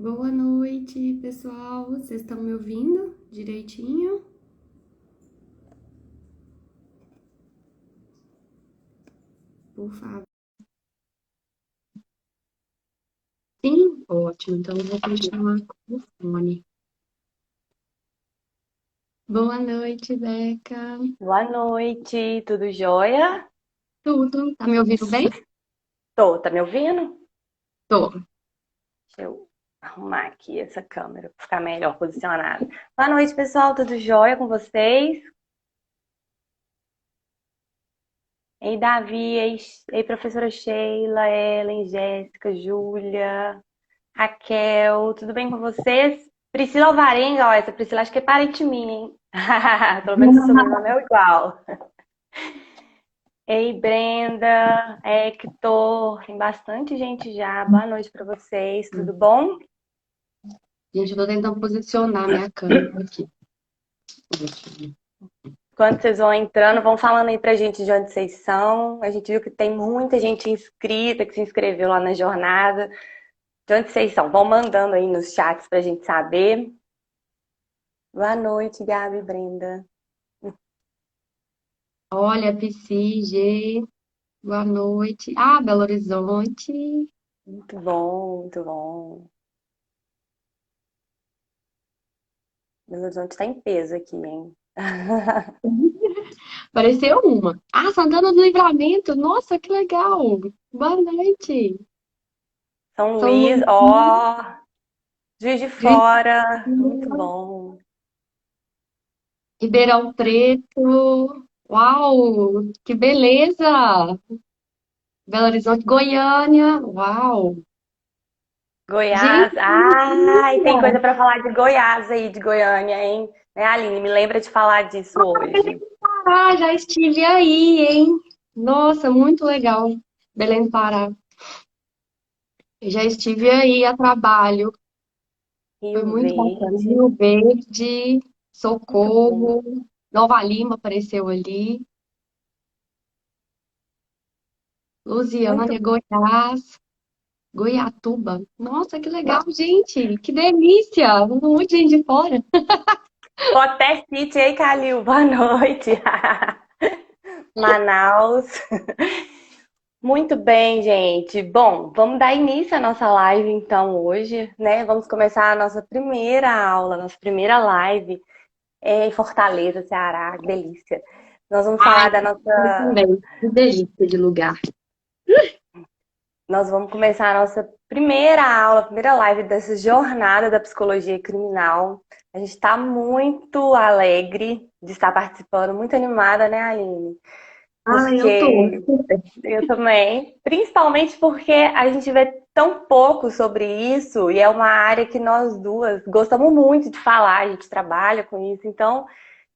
Boa noite, pessoal. Vocês estão me ouvindo direitinho? Por favor. Sim? Ótimo. Então eu vou continuar com o fone. Boa noite, Beca. Boa noite, tudo jóia? Tudo? Tá me ouvindo bem? Tá me ouvindo? Tô. Deixa eu arrumar aqui essa câmera para ficar melhor posicionada. Boa noite, pessoal, tudo jóia com vocês? Ei, Davi, ei, professora Sheila, Ellen, Jéssica, Júlia, Raquel, tudo bem com vocês? Priscila Alvarenga, ó, essa Priscila acho que é parente minha, hein? Pelo menos o sobrenome é igual. Ei, Brenda, Hector, tem bastante gente já. Boa noite para vocês, tudo bom? Gente, eu tô tentando posicionar minha câmera aqui. Ótimo. Quando vocês vão entrando, vão falando aí pra gente de onde vocês são. A gente viu que tem muita gente inscrita, que se inscreveu lá na jornada. De onde vocês são? Vão mandando aí nos chats pra gente saber. Boa noite, Gabi e Brenda. Olha, PCG, boa noite. Ah, Belo Horizonte. Muito bom, muito bom. Belo Horizonte tá em peso aqui, hein? Apareceu uma. Ah, Santana do Livramento. Nossa, que legal. Boa noite. São São Luís, Luís. ó, Juiz de Juiz de Fora. Muito Fora, bom. Ribeirão Preto. Uau, que beleza! Belo Horizonte, Goiânia. Uau! Goiás. Gente, Ai, tem coisa pra falar de Goiás aí, de Goiânia, hein? Né, Aline? Me lembra de falar disso hoje. ah, já estive aí, hein? Nossa, muito legal. Belém do Pará. Já estive aí a trabalho. Foi Rio muito bacana. Verde. Rio Verde, Muito bom. Socorro, Nova Lima apareceu ali. Muito Lusiânia, bom. Goiás. Goiatuba. Nossa, que legal, gente. Que delícia. Um monte de gente de fora. Poté City, aí, Calil. Boa noite. Manaus. Muito bem, gente. Bom, vamos dar início à nossa live então hoje, né? Vamos começar a nossa primeira aula, nossa primeira live em Fortaleza, Ceará. Que delícia. Nós vamos Ai, falar da eu nossa. também. Que delícia de lugar. Nós vamos começar a nossa primeira aula, primeira live dessa jornada da psicologia criminal. A gente está muito alegre de estar participando, muito animada, né, Aline? Ai, eu tô. Porque eu também, principalmente porque a gente vê tão pouco sobre isso e é uma área que nós duas gostamos muito de falar, a gente trabalha com isso, então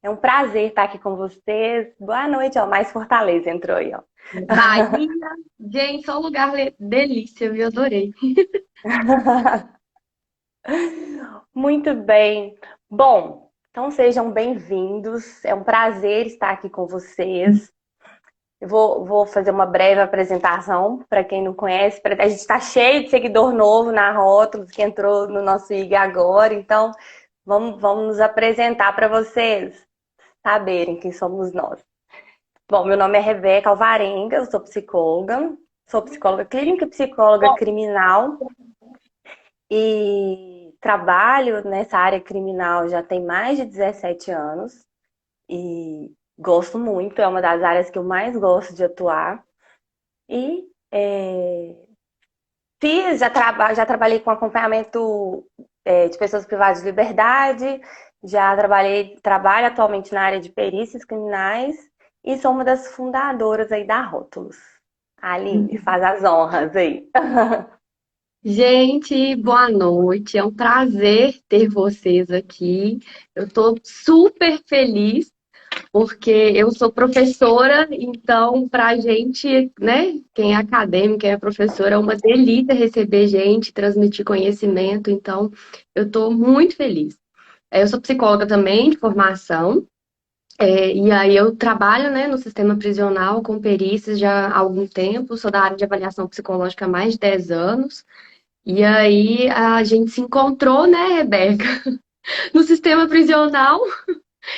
é um prazer estar aqui com vocês. Boa noite, ó, mais Fortaleza entrou aí, ó. Bahia. Gente, só lugar delícia, viu? Adorei. Muito bem. Bom, então sejam bem-vindos. É um prazer estar aqui com vocês. Eu vou fazer uma breve apresentação para quem não conhece. A gente está cheio de seguidor novo na Rótulos que entrou no nosso IG agora. Então, vamos nos apresentar para vocês saberem quem somos nós. Bom, meu nome é Rebeca Alvarenga, eu sou psicóloga clínica e psicóloga criminal. E trabalho nessa área criminal já tem mais de 17 anos e gosto muito, é uma das áreas que eu mais gosto de atuar. E já trabalhei com acompanhamento de pessoas privadas de liberdade, trabalho atualmente na área de perícias criminais e sou uma das fundadoras aí da Rótulos. A Aline, faz as honras aí. Gente, boa noite. É um prazer ter vocês aqui. Eu tô super feliz porque eu sou professora, então pra gente, né, quem é acadêmico, quem é professora, é uma delícia receber gente, transmitir conhecimento, então eu tô muito feliz. Eu sou psicóloga também, de formação. E aí eu trabalho, né, no sistema prisional com perícias já há algum tempo, sou da área de avaliação psicológica há mais de 10 anos. E aí a gente se encontrou, né, Rebeca, no sistema prisional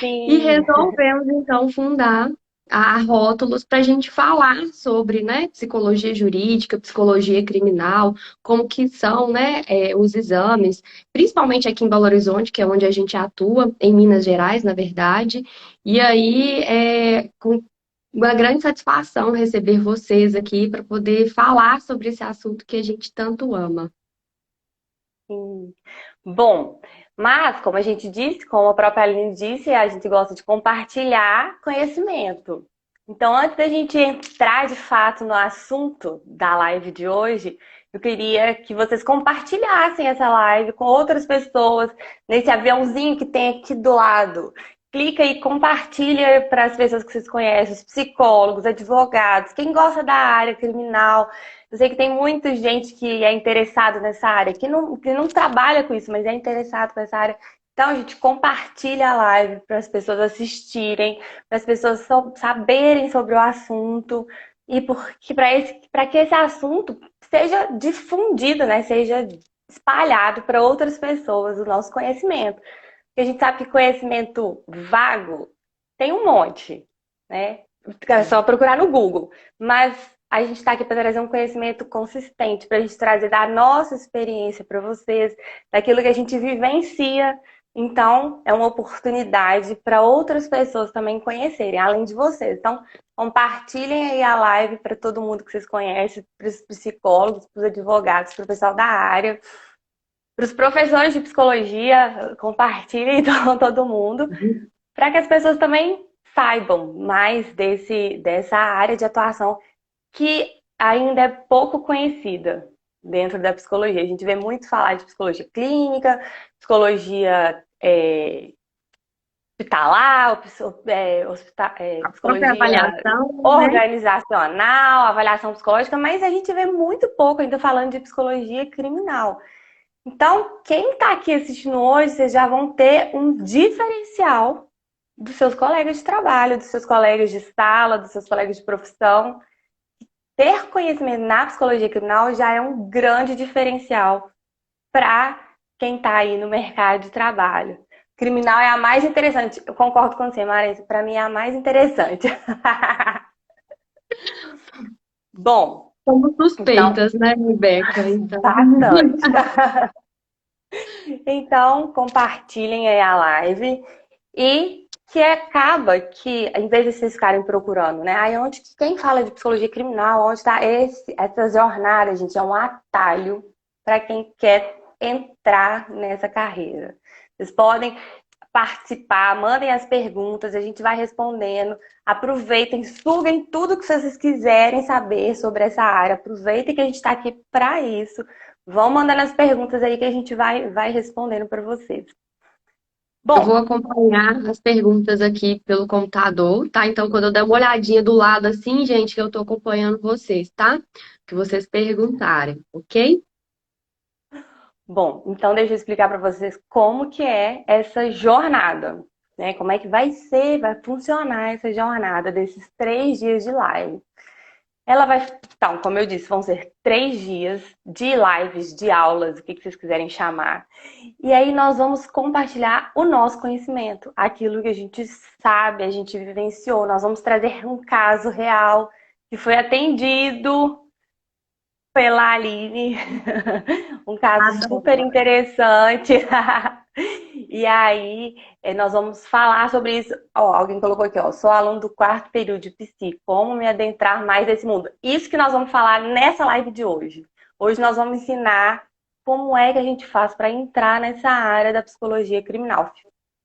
e Sim. resolvemos então fundar a Rótulos para a gente falar sobre, né, psicologia jurídica, psicologia criminal, como que são, né, os exames, principalmente aqui em Belo Horizonte, que é onde a gente atua, em Minas Gerais, na verdade. E aí com uma grande satisfação receber vocês aqui para poder falar sobre esse assunto que a gente tanto ama. Sim. Bom, mas como a gente disse, como a própria Aline disse, a gente gosta de compartilhar conhecimento. Então, antes da gente entrar de fato no assunto da live de hoje, eu queria que vocês compartilhassem essa live com outras pessoas nesse aviãozinho que tem aqui do lado. Clica e compartilha para as pessoas que vocês conhecem, os psicólogos, advogados, quem gosta da área criminal. Eu sei que tem muita gente que é interessado nessa área, que não trabalha com isso, mas é interessado com essa área. Então, a gente compartilha a live para as pessoas assistirem, para as pessoas saberem sobre o assunto e porque para que esse assunto seja difundido, né? Seja espalhado para outras pessoas o nosso conhecimento. Porque a gente sabe que conhecimento vago tem um monte, né? É só procurar no Google. Mas a gente está aqui para trazer um conhecimento consistente, para a gente trazer da nossa experiência para vocês, daquilo que a gente vivencia. Então, é uma oportunidade para outras pessoas também conhecerem, além de vocês. Então, compartilhem aí a live para todo mundo que vocês conhecem, para os psicólogos, para os advogados, para o pessoal da área, para os professores de psicologia, compartilhem então todo mundo, para que as pessoas também saibam mais dessa área de atuação que ainda é pouco conhecida dentro da psicologia. A gente vê muito falar de psicologia clínica, psicologia hospitalar, A própria psicologia avaliação, né? organizacional, avaliação psicológica, mas a gente vê muito pouco ainda falando de psicologia criminal. Então, quem está aqui assistindo hoje, vocês já vão ter um diferencial dos seus colegas de trabalho, dos seus colegas de sala, dos seus colegas de profissão. Ter conhecimento na psicologia criminal já é um grande diferencial para quem está aí no mercado de trabalho. Criminal é a mais interessante. Eu concordo com você, Marisa. Para mim é a mais interessante. Bom, Somos então, suspeitas, né, Rebeca? Então, bastante. Então, compartilhem aí a live e que acaba que, em vez de vocês ficarem procurando, né? Aí onde quem fala de psicologia criminal, onde está essa jornada, gente, é um atalho para quem quer entrar nessa carreira. Vocês podem participar, mandem as perguntas, a gente vai respondendo. Aproveitem, suguem tudo que vocês quiserem saber sobre essa área. Aproveitem que a gente está aqui para isso. Vão mandando as perguntas aí que a gente vai respondendo para vocês. eu vou Bom, acompanhar as perguntas aqui pelo computador, tá? Então, quando eu der uma olhadinha do lado assim, gente, que eu tô acompanhando vocês, tá? Que vocês perguntarem, ok? então deixa eu explicar para vocês como que é essa jornada, né? Como é que vai ser, vai funcionar essa jornada desses 3 dias de live. Ela vai, então, como eu disse, vão ser 3 dias de lives, de aulas, o que vocês quiserem chamar. E aí nós vamos compartilhar o nosso conhecimento, aquilo que a gente sabe, a gente vivenciou. Nós vamos trazer um caso real que foi atendido pela Aline, um caso super Adoro. interessante. E aí, nós vamos falar sobre isso. Ó, alguém colocou aqui, ó, sou aluno do 4º período de psi, como me adentrar mais nesse mundo? Isso que nós vamos falar nessa live de hoje. Hoje nós vamos ensinar como é que a gente faz para entrar nessa área da psicologia criminal.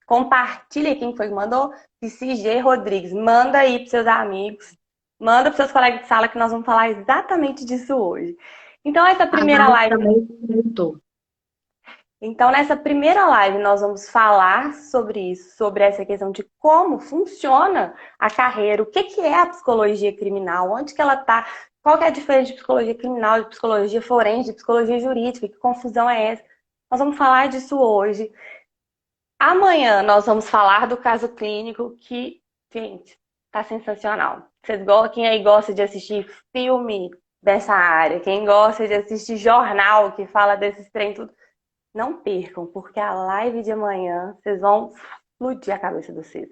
Compartilha quem foi que mandou, PCG Rodrigues. Manda aí para seus amigos, manda para seus colegas de sala que nós vamos falar exatamente disso hoje. Então, essa A primeira Nath live também perguntou. Então, nessa primeira live, nós vamos falar sobre isso, sobre essa questão de como funciona a carreira, o que que é a psicologia criminal, onde que ela está, qual que é a diferença de psicologia criminal, de psicologia forense, de psicologia jurídica, que confusão é essa? Nós vamos falar disso hoje. Amanhã nós vamos falar do caso clínico que, gente, tá sensacional. Quem aí gosta de assistir filme, dessa área, quem gosta de assistir jornal que fala desses trem tudo, não percam, porque a live de amanhã vocês vão explodir a cabeça de vocês.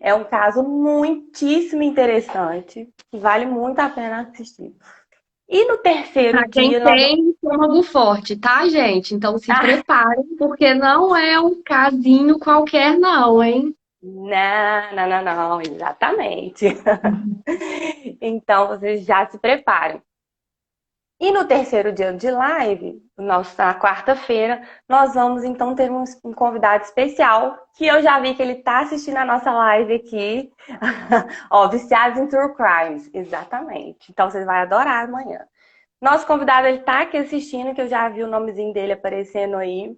É um caso muitíssimo interessante que vale muito a pena assistir. E no Pra terceiro quem dia nós tem estômago forte, tá, gente? Então se ah, preparem, porque não é um casinho qualquer, não, hein? não, não, não, não, exatamente. Então vocês já se preparem. E no terceiro dia de live, na quarta-feira, nós vamos então ter um convidado especial, que eu já vi que ele está assistindo a nossa live aqui. Ó, Viciados em True Crimes, exatamente. Então vocês vão adorar amanhã. Nosso convidado, ele tá aqui assistindo, que eu já vi o nomezinho dele aparecendo aí.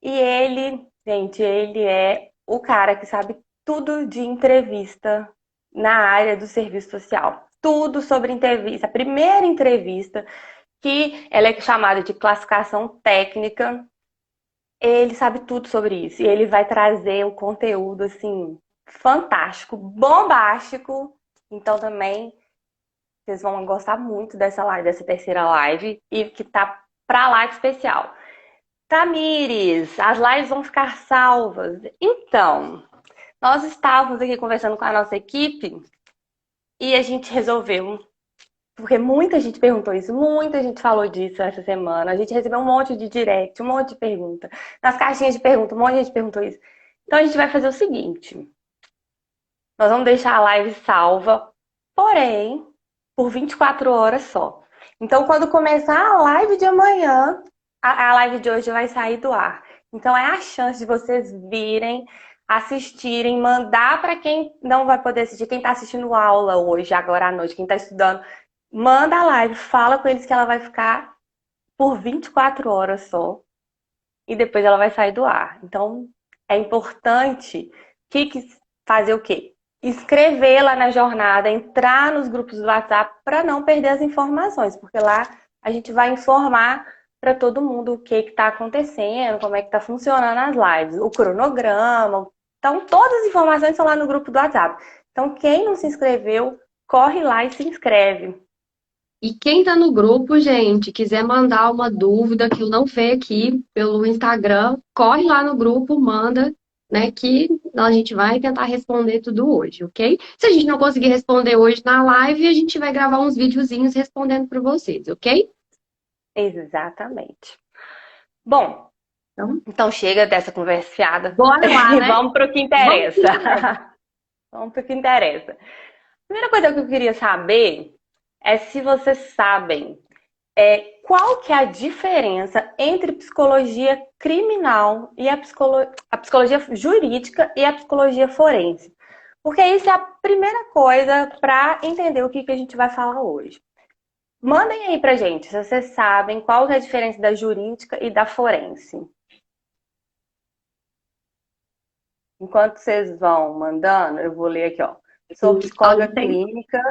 E ele, gente, ele é o cara que sabe tudo de entrevista na área do serviço social. Tudo sobre entrevista. A primeira entrevista, que ela é chamada de classificação técnica, ele sabe tudo sobre isso. E ele vai trazer um conteúdo, assim, fantástico, bombástico. Então também vocês vão gostar muito dessa live, dessa terceira live, e que tá pra lá de especial. Tamires, as lives vão ficar salvas. Então, nós estávamos aqui conversando com a nossa equipe e a gente resolveu, porque muita gente perguntou isso, muita gente falou disso essa semana. A gente recebeu um monte de direct, um monte de pergunta. Nas caixinhas de pergunta, um monte de gente perguntou isso. Então a gente vai fazer o seguinte: nós vamos deixar a live salva, porém, por 24 horas só. Então, quando começar a live de amanhã, a live de hoje vai sair do ar. Então, é a chance de vocês virem, assistirem, mandar para quem não vai poder assistir, quem está assistindo aula hoje, agora à noite, quem está estudando, manda a live, fala com eles que ela vai ficar por 24 horas só e depois ela vai sair do ar. Então, é importante fazer o quê? Escrever lá na jornada, entrar nos grupos do WhatsApp para não perder as informações, porque lá a gente vai informar para todo mundo o que está acontecendo, como é que está funcionando as lives, o cronograma. Então, todas as informações estão lá no grupo do WhatsApp. Então, quem não se inscreveu, corre lá e se inscreve. E quem tá no grupo, gente, quiser mandar uma dúvida que eu não sei aqui pelo Instagram, corre lá no grupo, manda, né, que a gente vai tentar responder tudo hoje, ok? Se a gente não conseguir responder hoje na live, a gente vai gravar uns videozinhos respondendo para vocês, ok? Exatamente. Bom, Então, então chega dessa conversa fiada bora lá, e né? vamos para o que Vamos interessa. Vamos para o que interessa. Primeira coisa que eu queria saber é se vocês sabem qual que é a diferença entre psicologia criminal e a psicologia jurídica e a psicologia forense. Porque isso é a primeira coisa para entender o que a gente vai falar hoje. Mandem aí pra gente se vocês sabem qual que é a diferença da jurídica e da forense. Enquanto vocês vão mandando, eu vou ler aqui, ó. Sou psicóloga clínica,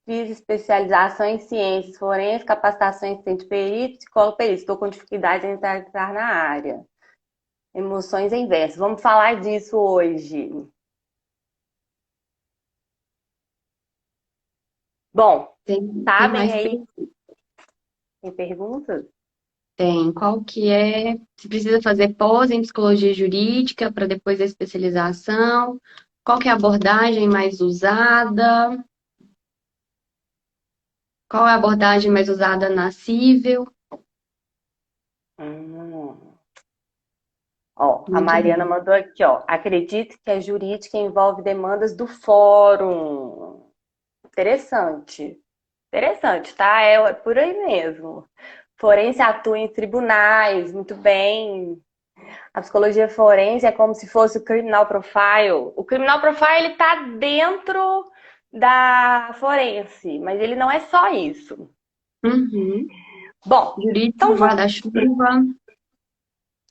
fiz especialização em ciências forenses, capacitação em assistente perito, psicólogo perito. Estou com dificuldade em entrar na área. Emoções inversas. Vamos falar disso hoje. Bom, tem sabem mais aí? Tem perguntas? tem. Qual que é? Se precisa fazer pós em psicologia jurídica para depois a especialização? Qual que é a abordagem mais usada? Qual é a abordagem mais usada na cível? Hum. Ó, a Muito Mariana bem. mandou aqui, ó. Acredito que a jurídica envolve demandas do fórum. Interessante. Interessante, tá? É por aí mesmo. Forense atua em tribunais, muito bem. A psicologia forense é como se fosse o criminal profile. O criminal profile ele tá dentro da forense, mas ele não é só isso. Uhum. Bom, Jurídico, então guarda-chuva.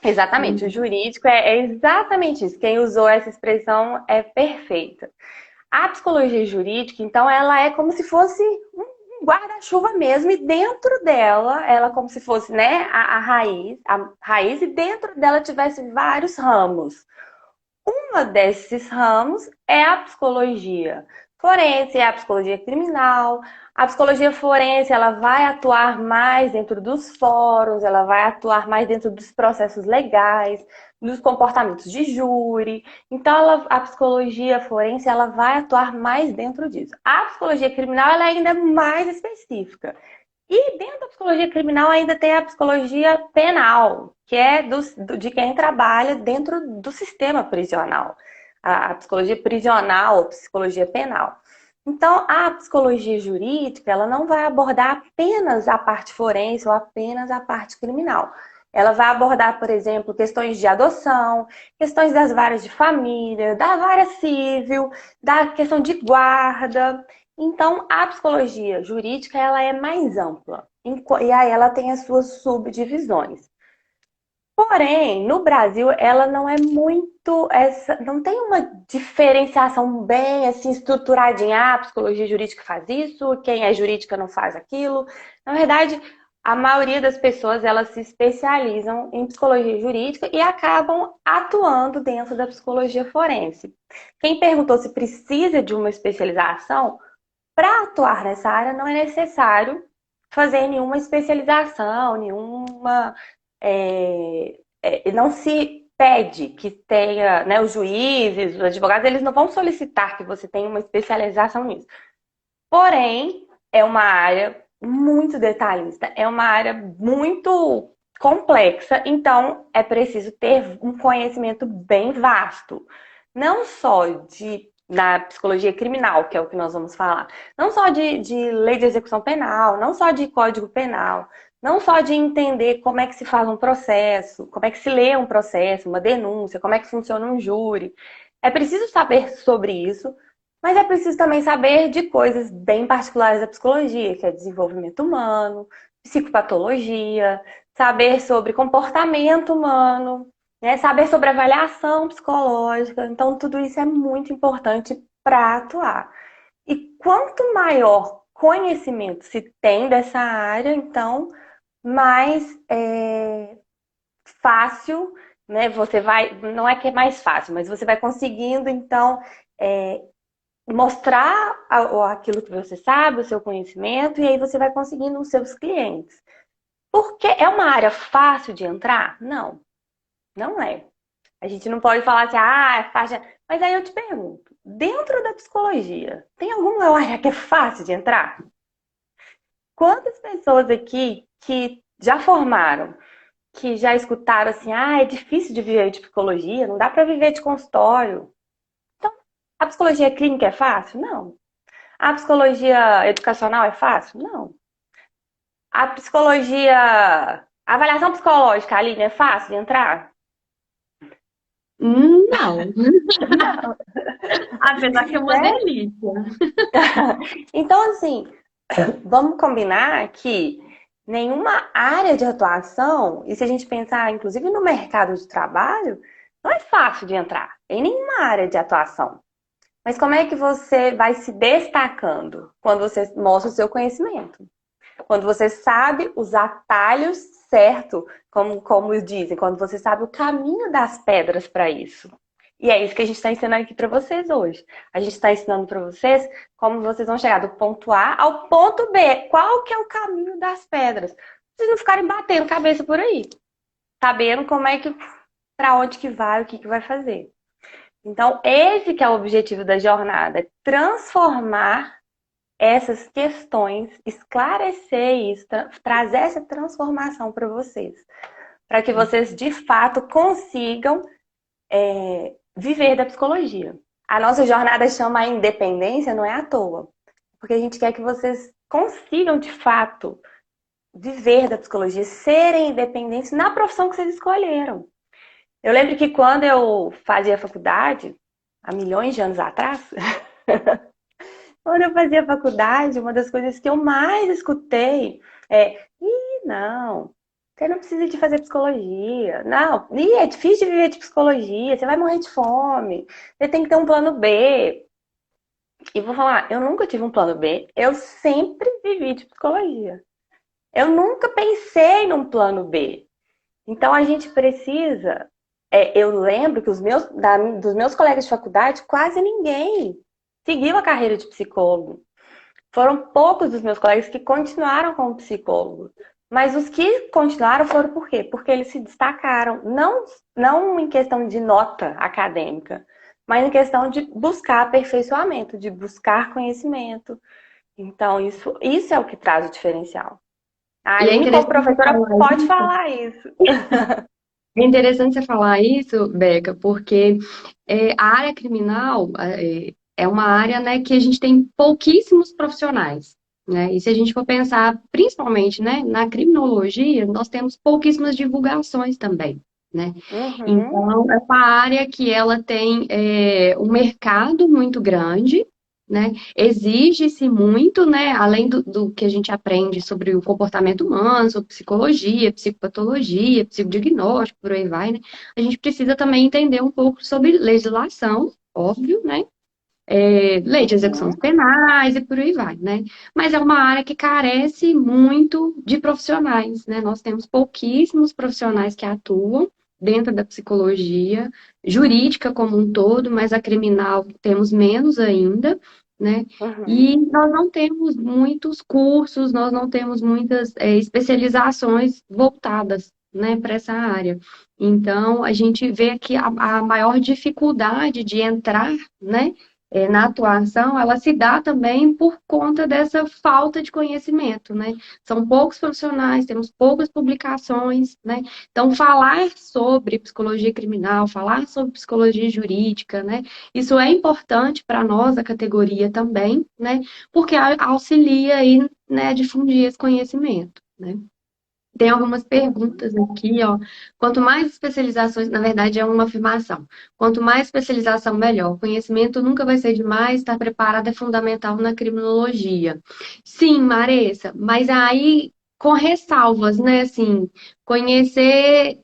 exatamente, o Uhum. jurídico é exatamente isso. Quem usou essa expressão é perfeita. A psicologia jurídica, então, ela é como se fosse um guarda-chuva mesmo, e dentro dela, ela como se fosse, né, a raiz, e dentro dela tivesse vários ramos. Uma desses ramos é a psicologia forense, é a psicologia criminal. A psicologia forense, ela vai atuar mais dentro dos fóruns, ela vai atuar mais dentro dos processos legais, dos comportamentos de júri. Então, a psicologia forense, ela vai atuar mais dentro disso. A psicologia criminal, ela é ainda mais específica. E dentro da psicologia criminal ainda tem a psicologia penal, que é de quem trabalha dentro do sistema prisional. A psicologia prisional ou psicologia penal. Então, a psicologia jurídica, ela não vai abordar apenas a parte forense ou apenas a parte criminal. Ela vai abordar, por exemplo, questões de adoção, questões das varas de família, da vara civil, da questão de guarda. Então, a psicologia jurídica, ela é mais ampla. E aí ela tem as suas subdivisões. Porém, no Brasil, ela não é muito não tem uma diferenciação bem assim estruturadinha. Ah, a psicologia jurídica faz isso, quem é jurídica não faz aquilo. Na verdade, a maioria das pessoas elas se especializam em psicologia jurídica e acabam atuando dentro da psicologia forense. Quem perguntou se precisa de uma especialização, para atuar nessa área não é necessário fazer nenhuma especialização, nenhuma não se pede que tenha, né, os juízes, os advogados, eles não vão solicitar que você tenha uma especialização nisso. Porém, é uma área muito detalhista, é uma área muito complexa, então é preciso ter um conhecimento bem vasto. Não só da psicologia criminal, que é o que nós vamos falar, não só de lei de execução penal, não só de código penal, não só de entender como é que se faz um processo, como é que se lê um processo, uma denúncia, como é que funciona um júri. É preciso saber sobre isso, mas é preciso também saber de coisas bem particulares da psicologia, que é desenvolvimento humano, psicopatologia, saber sobre comportamento humano, né? Saber sobre avaliação psicológica. Então, tudo isso é muito importante para atuar. E quanto maior conhecimento se tem dessa área, então, mais fácil, né? Você vai, não é que é mais fácil, mas você vai conseguindo, então, mostrar aquilo que você sabe, o seu conhecimento, e aí você vai conseguindo os seus clientes. Porque é uma área fácil de entrar? Não, não é. A gente não pode falar assim, ah, é fácil. Mas aí eu te pergunto, dentro da psicologia, tem alguma área que é fácil de entrar? Quantas pessoas aqui que já formaram, que já escutaram assim, ah, é difícil de viver de psicologia, não dá para viver de consultório. Então, a psicologia clínica é fácil? Não. A psicologia educacional é fácil? Não. A psicologia. A avaliação psicológica, Aline, é fácil de entrar? Não. Não. Apesar que é uma Né? delícia. Então, assim, vamos combinar que nenhuma área de atuação, e se a gente pensar, inclusive, no mercado de trabalho, não é fácil de entrar em nenhuma área de atuação. Mas como é que você vai se destacando quando você mostra o seu conhecimento? Quando você sabe os atalhos certo, como dizem, quando você sabe o caminho das pedras para isso. E é isso que a gente está ensinando aqui para vocês hoje. A gente está ensinando para vocês como vocês vão chegar do ponto A ao ponto B. Qual que é o caminho das pedras? Pra vocês não ficarem batendo cabeça por aí. Sabendo como é que, para onde que vai, o que que vai fazer. Então, esse que é o objetivo da jornada, é transformar essas questões, esclarecer isso, trazer essa transformação para vocês. Para que vocês, de fato, consigam viver da psicologia. A nossa jornada chama a independência, não é à toa. Porque a gente quer que vocês consigam, de fato, viver da psicologia, serem independentes na profissão que vocês escolheram. Eu lembro que quando eu fazia faculdade, há milhões de anos atrás, quando eu fazia faculdade, uma das coisas que eu mais escutei não, você não precisa de fazer psicologia. Não, é difícil de viver de psicologia, você vai morrer de fome, você tem que ter um plano B. E vou falar, eu nunca tive um plano B, eu sempre vivi de psicologia. Eu nunca pensei num plano B. Então a gente precisa. Eu lembro que dos meus colegas de faculdade, quase ninguém seguiu a carreira de psicólogo. Foram poucos dos meus colegas que continuaram como psicólogo. Mas os que continuaram foram por quê? Porque eles se destacaram. Não em questão de nota acadêmica, mas em questão de buscar aperfeiçoamento, de buscar conhecimento. Então, isso é o que traz o diferencial. A E é Aline, como interessante você professora, falar pode isso. falar isso. É interessante você falar isso, Beca, porque a área criminal é uma área, né, que a gente tem pouquíssimos profissionais, né? E se a gente for pensar, principalmente, né, na criminologia, nós temos pouquíssimas divulgações também, né? Uhum, Então, é uma área que ela tem um mercado muito grande, né? Exige-se muito, né? Além do que a gente aprende sobre o comportamento humano, sobre psicologia, psicopatologia, psicodiagnóstico, por aí vai, né? A gente precisa também entender um pouco sobre legislação, óbvio, né? Lei de execuções uhum. penais e por aí vai, né? Mas é uma área que carece muito de profissionais, né? Nós temos pouquíssimos profissionais que atuam dentro da psicologia jurídica como um todo, mas a criminal temos menos ainda, né? Uhum. E nós não temos muitos cursos, nós não temos muitas especializações voltadas, né, para essa área. Então, a gente vê aqui a maior dificuldade de entrar, né, na atuação, ela se dá também por conta dessa falta de conhecimento, né? São poucos profissionais, temos poucas publicações, né? Então, falar sobre psicologia criminal, falar sobre psicologia jurídica, né? Isso é importante para nós, a categoria também, né? Porque auxilia aí, né, a difundir esse conhecimento, né? Tem algumas perguntas aqui, ó. Quanto mais especializações, na verdade é uma afirmação. Quanto mais especialização, melhor. Conhecimento nunca vai ser demais, estar preparado é fundamental na criminologia. Sim, Maressa, mas aí com ressalvas, né? Assim, conhecer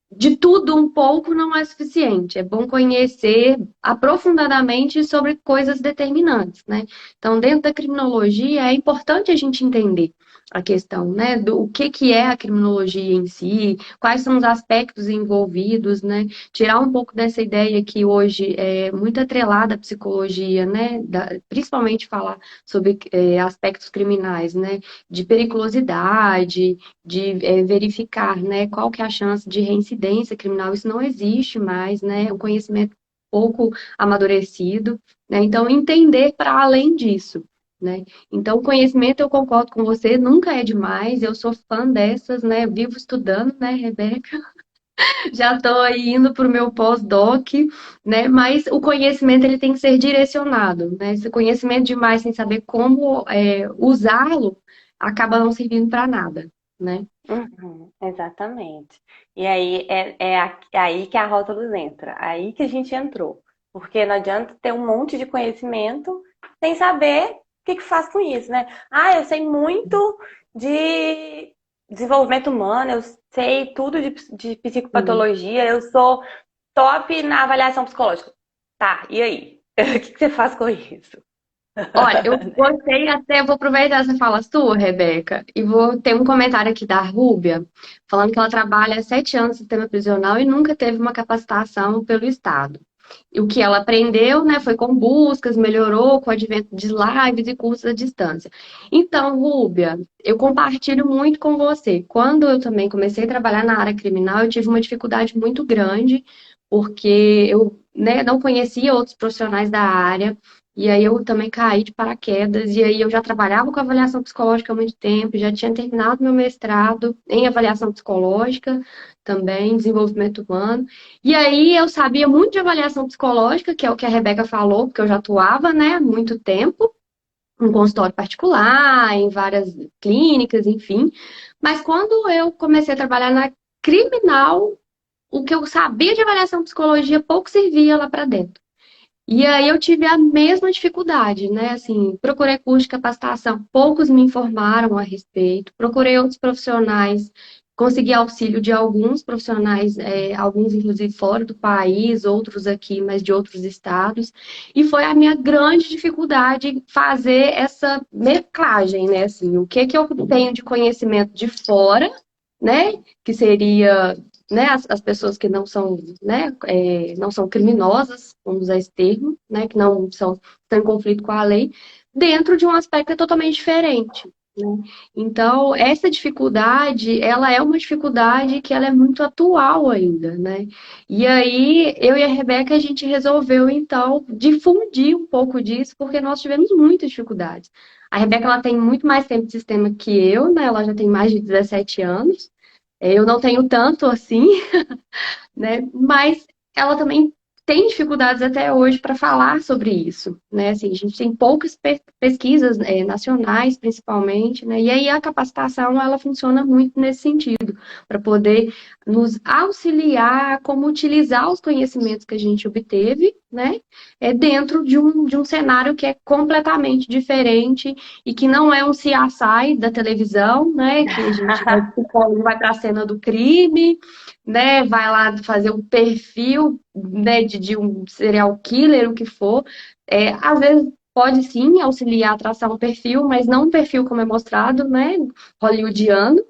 de tudo um pouco não é suficiente. É bom conhecer aprofundadamente sobre coisas determinantes, né? Então, dentro da criminologia, é importante a gente entender a questão, né, do o que é a criminologia em si, quais são os aspectos envolvidos, né? Tirar um pouco dessa ideia que hoje é muito atrelada à psicologia, né? Principalmente falar sobre aspectos criminais, né? De periculosidade, de verificar, né, qual que é a chance de reincidência criminal. Isso não existe mais, né? Um conhecimento pouco amadurecido, né? Então, entender para além disso, né? Então, conhecimento, eu concordo com você, nunca é demais. Eu sou fã dessas, né? Vivo estudando, né, Rebeca? Já estou aí indo para o meu pós-doc, né? Mas o conhecimento ele tem que ser direcionado, né? Esse conhecimento demais sem saber como usá-lo acaba não servindo para nada, né? Uhum, exatamente. E aí é aí que a rótulos entra, aí que a gente entrou. Porque não adianta ter um monte de conhecimento sem saber o que que faz com isso, né? Ah, eu sei muito de desenvolvimento humano, eu sei tudo de Sim. psicopatologia, eu sou top na avaliação psicológica. Tá, e aí? O que que você faz com isso? Olha, eu gostei até, vou aproveitar essa fala sua, Rebeca, e vou ter um comentário aqui da Rúbia, falando que ela trabalha há 7 anos no sistema prisional e nunca teve uma capacitação pelo Estado. E o que ela aprendeu, né, foi com buscas, melhorou com o advento de lives e cursos à distância. Então, Rúbia, eu compartilho muito com você. Quando eu também comecei a trabalhar na área criminal, eu tive uma dificuldade muito grande, porque eu, né, não conhecia outros profissionais da área. E aí eu também caí de paraquedas, e aí eu já trabalhava com avaliação psicológica há muito tempo, já tinha terminado meu mestrado em avaliação psicológica, também desenvolvimento humano. E aí eu sabia muito de avaliação psicológica, que é o que a Rebeca falou, porque eu já atuava, né, há muito tempo, em consultório particular, em várias clínicas, enfim. Mas quando eu comecei a trabalhar na criminal, o que eu sabia de avaliação psicologia pouco servia lá para dentro. E aí eu tive a mesma dificuldade, né? Assim, procurei curso de capacitação, poucos me informaram a respeito, procurei outros profissionais, consegui auxílio de alguns profissionais, alguns inclusive fora do país, outros aqui, mas de outros estados, e foi a minha grande dificuldade fazer essa mesclagem, né? Assim, o que que eu tenho de conhecimento de fora, né? Que seria né, as pessoas que não são, né, não são criminosas, vamos usar esse termo, né, que não são, estão em conflito com a lei, dentro de um aspecto totalmente diferente. Né? Então, essa dificuldade, ela é uma dificuldade que ela é muito atual ainda, né? E aí, eu e a Rebeca, a gente resolveu, então, difundir um pouco disso, porque nós tivemos muitas dificuldades. A Rebeca, ela tem muito mais tempo de sistema que eu, né? Ela já tem mais de 17 anos. Eu não tenho tanto assim, né? Mas ela também tem dificuldades até hoje para falar sobre isso, né? Assim, a gente tem poucas pesquisas nacionais, principalmente, né? E aí a capacitação ela funciona muito nesse sentido, para poder nos auxiliar como utilizar os conhecimentos que a gente obteve, né? Dentro de um cenário que é completamente diferente e que não é um CSI da televisão, né? Que a gente vai para a cena do crime, né, vai lá fazer um perfil, né, de um serial killer, o que for, às vezes pode sim auxiliar a traçar um perfil, mas não um perfil como é mostrado, né, hollywoodiano,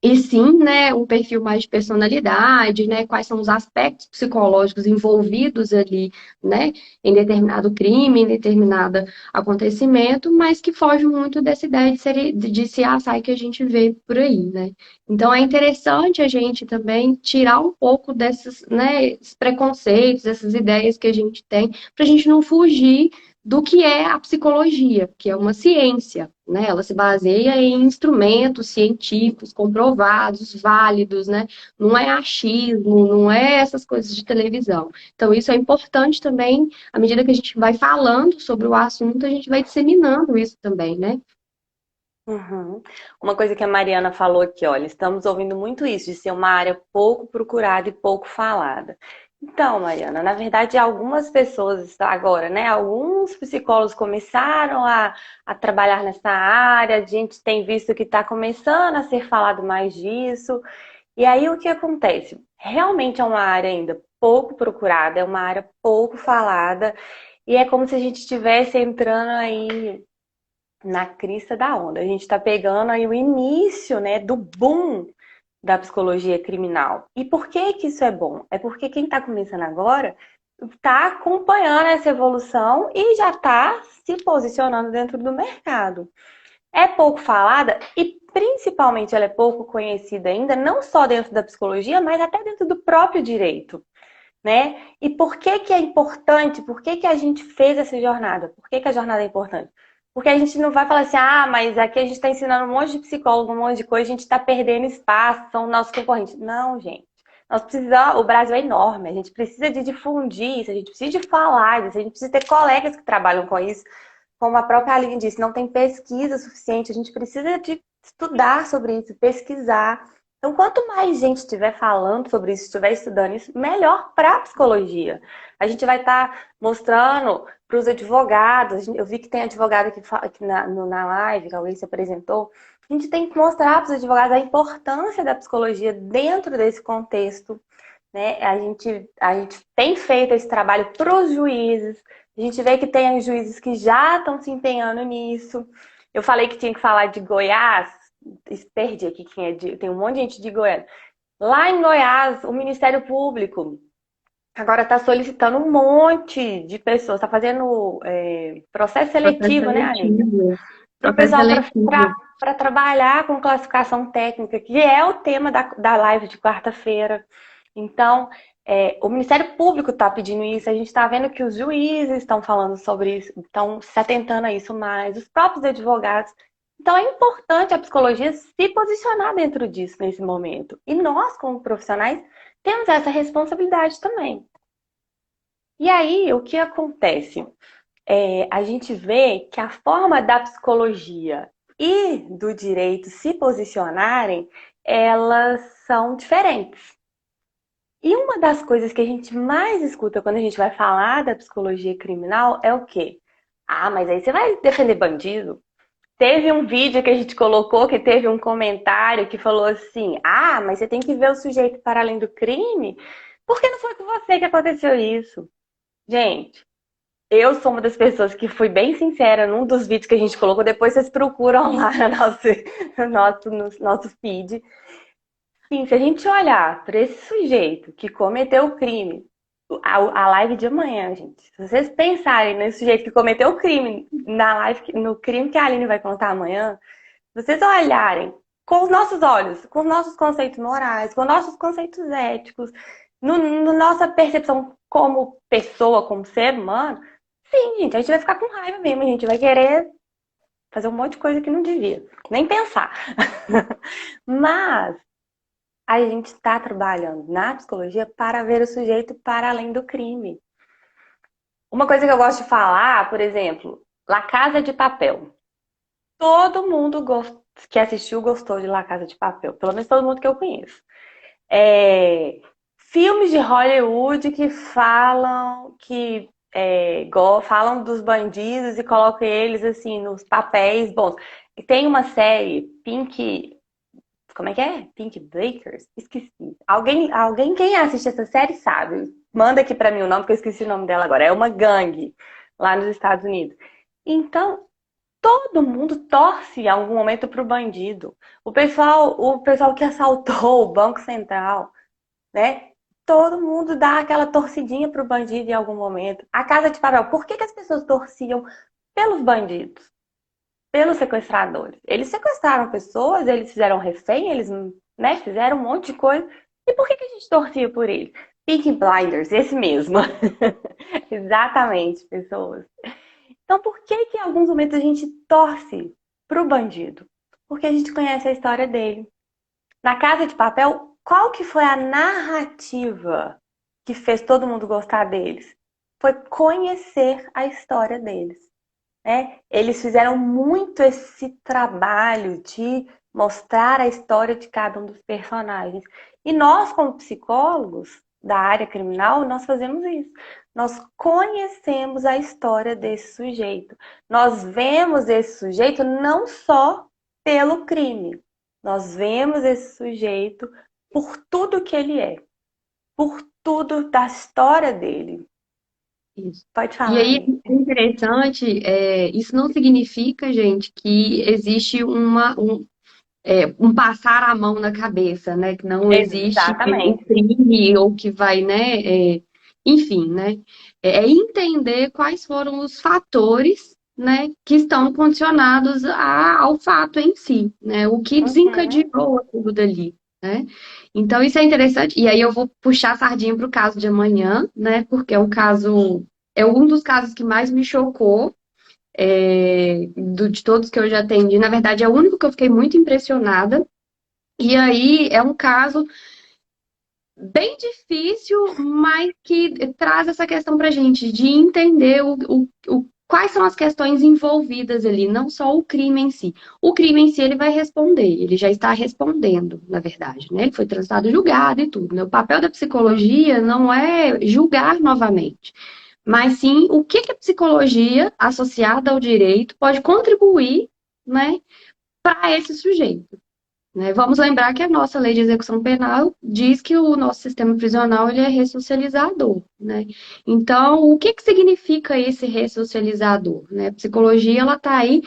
e sim, né, um perfil mais de personalidade, né, quais são os aspectos psicológicos envolvidos ali, né, em determinado crime, em determinado acontecimento, mas que foge muito dessa ideia de CSI que a gente vê por aí, né. Então é interessante a gente também tirar um pouco desses, né, esses preconceitos, essas ideias que a gente tem, para a gente não fugir do que é a psicologia, que é uma ciência, né? Ela se baseia em instrumentos científicos comprovados, válidos, né? Não é achismo, não é essas coisas de televisão. Então, isso é importante também, à medida que a gente vai falando sobre o assunto, a gente vai disseminando isso também, né? Uhum. Uma coisa que a Mariana falou aqui, olha, estamos ouvindo muito isso, de ser uma área pouco procurada e pouco falada. Então, Mariana, na verdade, algumas pessoas agora, né? Alguns psicólogos começaram a trabalhar nessa área, a gente tem visto que está começando a ser falado mais disso. E aí o que acontece? Realmente é uma área ainda pouco procurada, é uma área pouco falada, e é como se a gente estivesse entrando aí na crista da onda. A gente está pegando aí o início, né, do boom da psicologia criminal. E por que que isso é bom? É porque quem está começando agora está acompanhando essa evolução e já está se posicionando dentro do mercado. É pouco falada e principalmente ela é pouco conhecida ainda, não só dentro da psicologia, mas até dentro do próprio direito, né? E por que que é importante? Por que que a gente fez essa jornada? Por que que a jornada é importante? Porque a gente não vai falar assim, ah, mas aqui a gente está ensinando um monte de psicólogo, um monte de coisa, a gente está perdendo espaço, são nossos concorrentes. Não, gente. Nós precisamos, o Brasil é enorme, a gente precisa de difundir isso, a gente precisa de falar disso, a gente precisa ter colegas que trabalham com isso. Como a própria Aline disse, não tem pesquisa suficiente, a gente precisa de estudar sobre isso, pesquisar. Então, quanto mais gente estiver falando sobre isso, estiver estudando isso, melhor para a psicologia. A gente vai estar mostrando para os advogados. Eu vi que tem advogado aqui na live, que alguém se apresentou. A gente tem que mostrar para os advogados a importância da psicologia dentro desse contexto. Né? A gente tem feito esse trabalho para os juízes. A gente vê que tem juízes que já estão se empenhando nisso. Eu falei que tinha que falar de Goiás. Perdi aqui quem é tem um monte de gente de Goiás. Lá em Goiás, o Ministério Público agora está solicitando um monte de pessoas, está fazendo processo Processo seletivo, né, Aline? seletivo. Para o Processo pessoal seletivo. para trabalhar com classificação técnica, que é o tema da live de quarta-feira. Então, o Ministério Público está pedindo isso, a gente está vendo que os juízes estão falando sobre isso, estão se atentando a isso mais, os próprios advogados. Então, é importante a psicologia se posicionar dentro disso nesse momento. E nós, como profissionais, temos essa responsabilidade também. E aí, o que acontece? A gente vê que a forma da psicologia e do direito se posicionarem, elas são diferentes. E uma das coisas que a gente mais escuta quando a gente vai falar da psicologia criminal é o quê? Ah, mas aí você vai defender bandido? Teve um vídeo que a gente colocou que teve um comentário que falou assim: ah, mas você tem que ver o sujeito para além do crime? Por que não foi com você que aconteceu isso? Gente, eu sou uma das pessoas que fui bem sincera num dos vídeos que a gente colocou. Depois vocês procuram lá no nosso feed. Sim, se a gente olhar para esse sujeito que cometeu o crime, a live de amanhã, gente, se vocês pensarem nesse sujeito que cometeu o crime na live, no crime que a Aline vai contar amanhã, se vocês olharem com os nossos olhos, com os nossos conceitos morais, com os nossos conceitos éticos, no nossa percepção como pessoa, como ser humano, sim, gente, a gente vai ficar com raiva mesmo, a gente vai querer fazer um monte de coisa que não devia, nem pensar. Mas a gente está trabalhando na psicologia para ver o sujeito para além do crime. Uma coisa que eu gosto de falar, por exemplo, La Casa de Papel. Todo mundo que assistiu gostou de La Casa de Papel, pelo menos todo mundo que eu conheço. Filmes de Hollywood que falam dos bandidos e colocam eles assim nos papéis bons. E tem uma série, Pink, como é que é? Pink Breakers? Esqueci. Alguém quem assiste essa série sabe. Manda aqui pra mim o nome, que eu esqueci o nome dela agora. É uma gangue lá nos Estados Unidos. Então, todo mundo torce em algum momento pro bandido. O pessoal que assaltou o Banco Central, né? Todo mundo dá aquela torcidinha pro bandido em algum momento. A Casa de Papel, por que as pessoas torciam pelos bandidos? Pelos sequestradores. Eles sequestraram pessoas, eles fizeram refém, eles, né, fizeram um monte de coisa. E por que a gente torcia por eles? Peaky Blinders, esse mesmo. Exatamente, pessoas. Então, por que em alguns momentos a gente torce pro bandido? Porque a gente conhece a história dele. Na Casa de Papel, qual que foi a narrativa que fez todo mundo gostar deles? Foi conhecer a história deles. Né? Eles fizeram muito esse trabalho de mostrar a história de cada um dos personagens. E nós, como psicólogos da área criminal, nós fazemos isso. Nós conhecemos a história desse sujeito. Nós vemos esse sujeito não só pelo crime. Nós vemos esse sujeito por tudo que ele é, por tudo da história dele. Isso. Pode E falar, aí, Aline. interessante, isso não significa, gente, que existe um passar a mão na cabeça, né? Que não existe o Exatamente. crime ou que vai, né? Enfim, né? É entender quais foram os fatores, né? Que estão condicionados ao fato em si, né? O que Uhum. desencadeou aquilo dali, né? Então, isso é interessante. E aí eu vou puxar a sardinha para o caso de amanhã, né? Porque é um dos casos que mais me chocou de todos que eu já atendi. Na verdade, é o único que eu fiquei muito impressionada. E aí é um caso bem difícil, mas que traz essa questão para a gente de entender quais são as questões envolvidas ali, não só o crime em si. O crime em si ele vai responder, ele já está respondendo, na verdade, né? Ele foi transitado, julgado e tudo, né? O papel da psicologia não é julgar novamente, mas sim o que que a psicologia associada ao direito pode contribuir, né, para esse sujeito. Né? Vamos lembrar que a nossa lei de execução penal diz que o nosso sistema prisional ele é ressocializador, né? Então, o que que significa esse ressocializador, né? A psicologia, ela tá aí,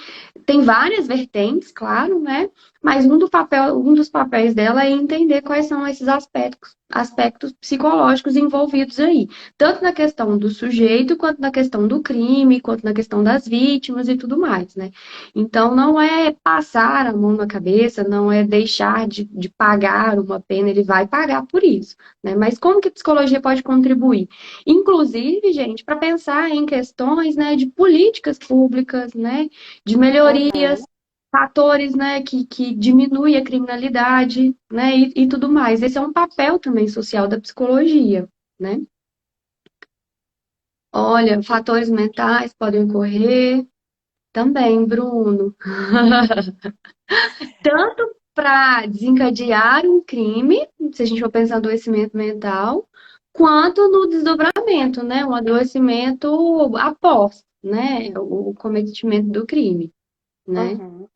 tem várias vertentes, claro, né? Mas um dos papéis dela é entender quais são esses aspectos psicológicos envolvidos aí, tanto na questão do sujeito, quanto na questão do crime, quanto na questão das vítimas e tudo mais, né? Então, não é passar a mão na cabeça, não é deixar de pagar uma pena, ele vai pagar por isso, né? Mas como que a psicologia pode contribuir? Inclusive, gente, para pensar em questões, né, de políticas públicas, né, de melhorias, Uhum. fatores, né, que diminuem a criminalidade, né, e tudo mais. Esse é um papel também social da psicologia, né? Olha, fatores mentais podem ocorrer também, Bruno. Tanto para desencadear um crime, se a gente for pensar em adoecimento mental, quanto no desdobramento, né? Um adoecimento após, né? O cometimento do crime, né? Uhum.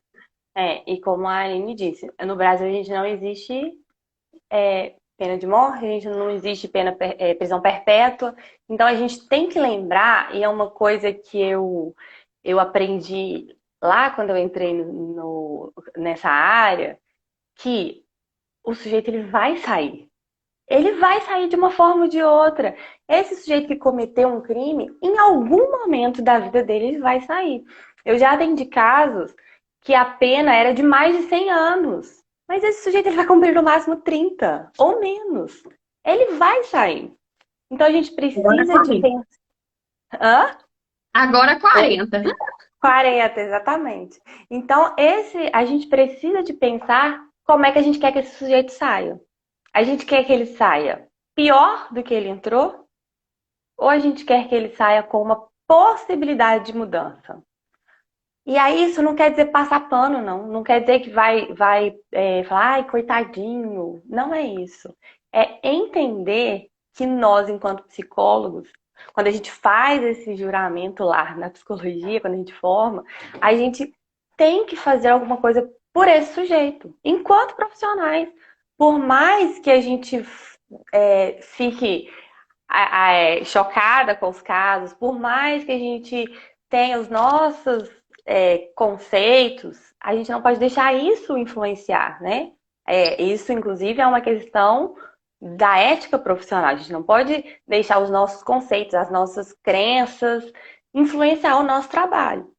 E como a Aline disse, no Brasil a gente não existe pena de morte, a gente não existe prisão perpétua. Então a gente tem que lembrar, e é uma coisa que eu aprendi lá quando eu entrei nessa área, que o sujeito ele vai sair. Ele vai sair de uma forma ou de outra. Esse sujeito que cometeu um crime, em algum momento da vida dele, ele vai sair. Eu já atendi casos que a pena era de mais de 100 anos. Mas esse sujeito ele vai cumprir no máximo 30 ou menos. Ele vai sair. Então a gente Agora precisa de 40. pensar. Hã? Agora 40. 40, exatamente. Então, a gente precisa de pensar como é que a gente quer que esse sujeito saia. A gente quer que ele saia pior do que ele entrou, ou a gente quer que ele saia com uma possibilidade de mudança? E aí isso não quer dizer passar pano, não. Não quer dizer que vai falar, ai, coitadinho. Não é isso. É entender que nós, enquanto psicólogos, quando a gente faz esse juramento lá na psicologia, quando a gente forma, a gente tem que fazer alguma coisa por esse sujeito, enquanto profissionais. Por mais que a gente fique chocada com os casos, por mais que a gente tenha os nossos conceitos, a gente não pode deixar isso influenciar, né? Isso, inclusive, é uma questão da ética profissional. A gente não pode deixar os nossos conceitos, as nossas crenças influenciar o nosso trabalho.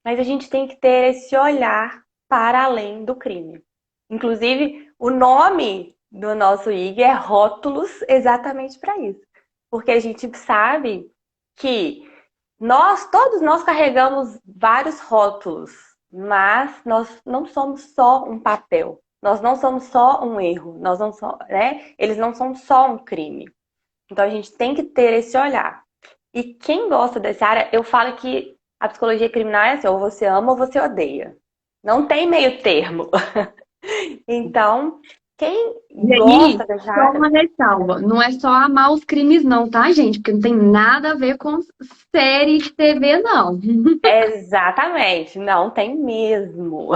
Mas a gente tem que ter esse olhar para além do crime. Inclusive, o nome do nosso IG é Rótulos exatamente para isso. Porque a gente sabe que todos nós carregamos vários rótulos, mas nós não somos só um papel. Nós não somos só um erro, nós não né? Eles não são só um crime. Então a gente tem que ter esse olhar. E quem gosta dessa área, eu falo que a psicologia criminal é assim, ou você ama ou você odeia. Não tem meio termo. Então, quem E aí, gosta dessa só área, uma ressalva. Não é só amar os crimes, não, tá, gente? Porque não tem nada a ver com série de TV, não. exatamente, não tem mesmo.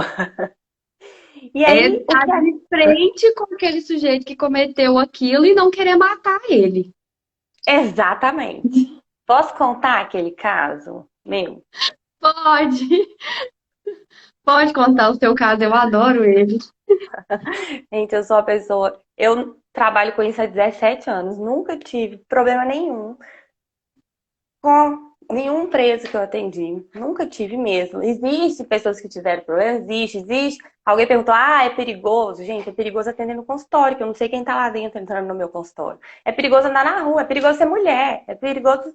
E É aí, o estar que é de frente com aquele sujeito que cometeu aquilo e não querer matar ele. exatamente. Posso contar aquele caso meu? Pode, pode contar o seu caso, eu adoro ele. Gente, eu sou uma pessoa. Eu trabalho com isso há 17 anos, nunca tive problema nenhum com nenhum preso que eu atendi. Nunca tive mesmo. Existem pessoas que tiveram problema? Existe. Alguém perguntou, é perigoso? Gente, é perigoso atender no consultório, que eu não sei quem tá lá dentro entrando no meu consultório. É perigoso andar na rua, é perigoso ser mulher, é perigoso.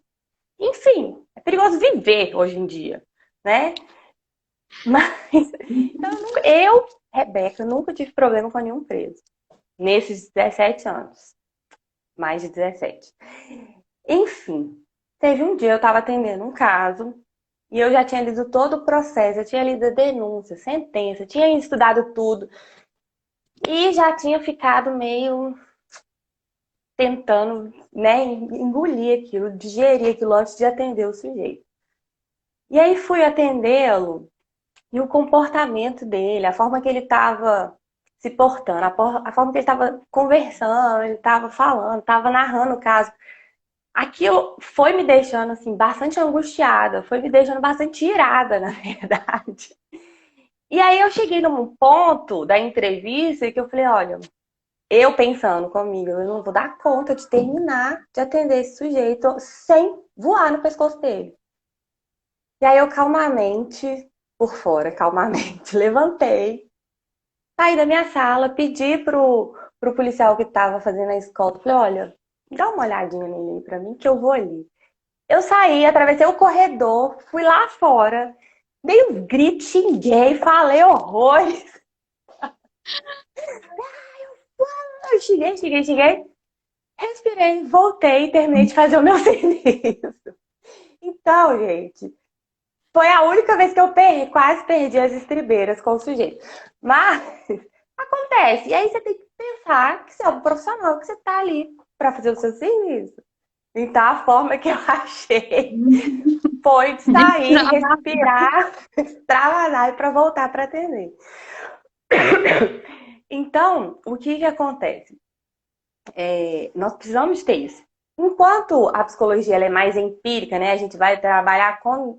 Enfim, é perigoso viver hoje em dia, né? Mas, então, Rebeca, nunca tive problema com nenhum preso. Nesses 17 anos. Mais de 17. Enfim, teve um dia eu estava atendendo um caso e eu já tinha lido todo o processo, eu tinha lido a denúncia, sentença, tinha estudado tudo e já tinha ficado meio tentando, né, engolir aquilo, digerir aquilo antes de atender o sujeito. E aí fui atendê-lo e o comportamento dele, a forma que ele estava se portando, a forma que ele estava conversando, ele estava falando, estava narrando o caso. Aquilo foi me deixando assim bastante angustiada, foi me deixando bastante irada, na verdade. E aí eu cheguei num ponto da entrevista que eu falei, olha, eu pensando comigo, eu não vou dar conta de terminar de atender esse sujeito sem voar no pescoço dele. E aí eu calmamente, por fora, calmamente, levantei, saí da minha sala, pedi pro policial que estava fazendo a escolta, falei, olha, dá uma olhadinha nele aí pra mim que eu vou ali. Eu saí, atravessei o corredor, fui lá fora, dei uns gritos, xinguei, falei horrores. Eu xinguei. Respirei, voltei e terminei de fazer o meu serviço. Então, gente, foi a única vez que eu quase perdi as estribeiras com o sujeito. Mas acontece. E aí você tem que pensar que você é um profissional, que você tá ali para fazer o seu serviço. Então, a forma que eu achei foi de sair, Destrava. respirar, extravasar para voltar para atender. Então, o que acontece? Nós precisamos ter isso. Enquanto a psicologia ela é mais empírica, né? A gente vai trabalhar com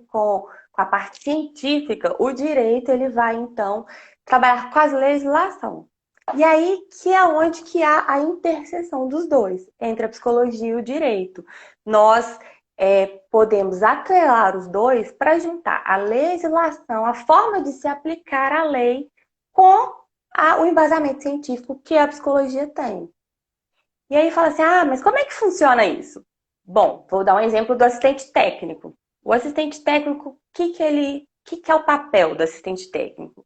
a parte científica, o direito ele vai, então, trabalhar com a legislação. E aí que é onde que há a interseção dos dois, entre a psicologia e o direito. Nós podemos atrelar os dois para juntar a legislação, a forma de se aplicar a lei com o embasamento científico que a psicologia tem. E aí fala assim, mas como é que funciona isso? Bom, vou dar um exemplo do assistente técnico. O assistente técnico, que é o papel do assistente técnico?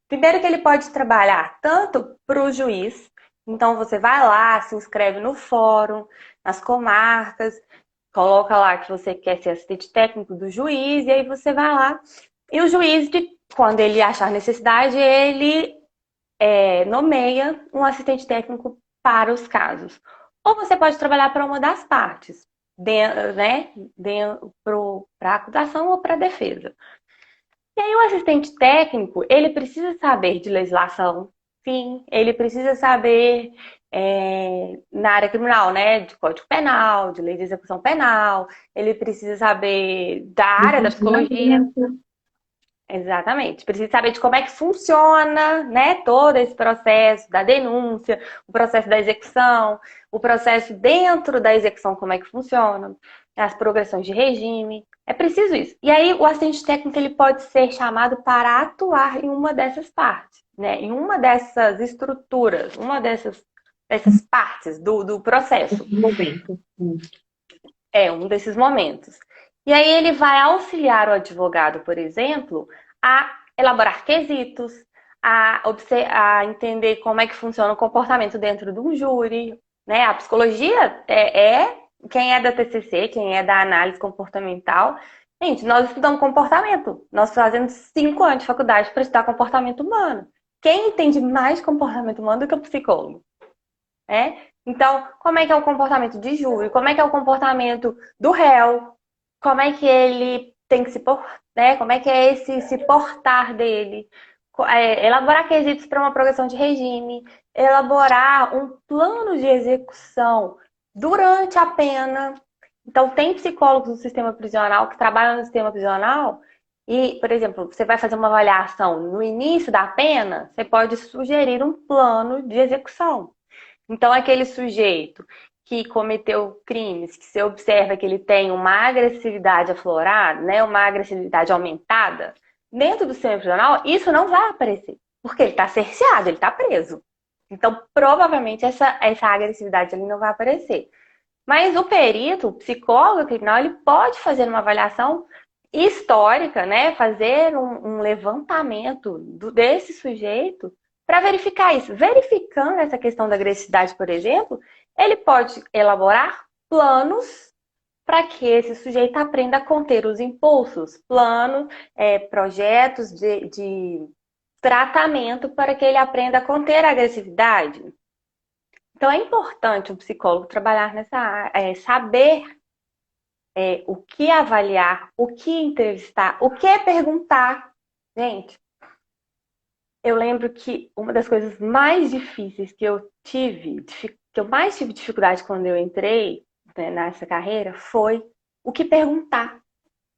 Primeiro que ele pode trabalhar tanto para o juiz, então você vai lá, se inscreve no fórum, nas comarcas, coloca lá que você quer ser assistente técnico do juiz, e aí você vai lá. E o juiz, quando ele achar necessidade, ele nomeia um assistente técnico para os casos. Ou você pode trabalhar para uma das partes, né, para a acusação ou para a defesa. E aí o assistente técnico, ele precisa saber de legislação, sim, ele precisa saber na área criminal, né, de código penal, de lei de execução penal, ele precisa saber da Do área da psicologia. funcionamento. Exatamente. Precisa saber de como é que funciona, né, todo esse processo da denúncia, o processo da execução, o processo dentro da execução, como é que funciona, as progressões de regime. É preciso isso. E aí o assistente técnico ele pode ser chamado para atuar em uma dessas partes, né, em uma dessas estruturas, uma dessas partes do processo. Esse momento. É um desses momentos. E aí ele vai auxiliar o advogado, por exemplo, a elaborar quesitos, a entender como é que funciona o comportamento dentro de um júri, né? A psicologia quem é da TCC, quem é da análise comportamental. Gente, nós estudamos comportamento. Nós fazemos 5 anos de faculdade para estudar comportamento humano. Quem entende mais comportamento humano do que o psicólogo? Então, como é que é o comportamento de júri? Como é que é o comportamento do réu? Como é que ele tem que se portar, né? Como é que é esse se portar dele? Elaborar quesitos para uma progressão de regime, elaborar um plano de execução durante a pena. Então, tem psicólogos do sistema prisional que trabalham no sistema prisional e, por exemplo, você vai fazer uma avaliação no início da pena, você pode sugerir um plano de execução. Então, aquele sujeito que cometeu crimes, que você observa que ele tem uma agressividade aflorada, né, uma agressividade aumentada, dentro do sistema prisional, isso não vai aparecer, porque ele está cerceado, ele está preso. Então, provavelmente, essa agressividade ali não vai aparecer. Mas o perito, o psicólogo criminal, ele pode fazer uma avaliação histórica, né, fazer um levantamento desse sujeito para verificar isso. Verificando essa questão da agressividade, por exemplo, ele pode elaborar planos para que esse sujeito aprenda a conter os impulsos, planos, projetos de tratamento para que ele aprenda a conter a agressividade. Então é importante o psicólogo trabalhar nessa área, saber o que avaliar, o que entrevistar, o que perguntar. Gente, eu lembro que uma das coisas mais difíceis que eu mais tive dificuldade quando eu entrei, né, nessa carreira, foi o que perguntar.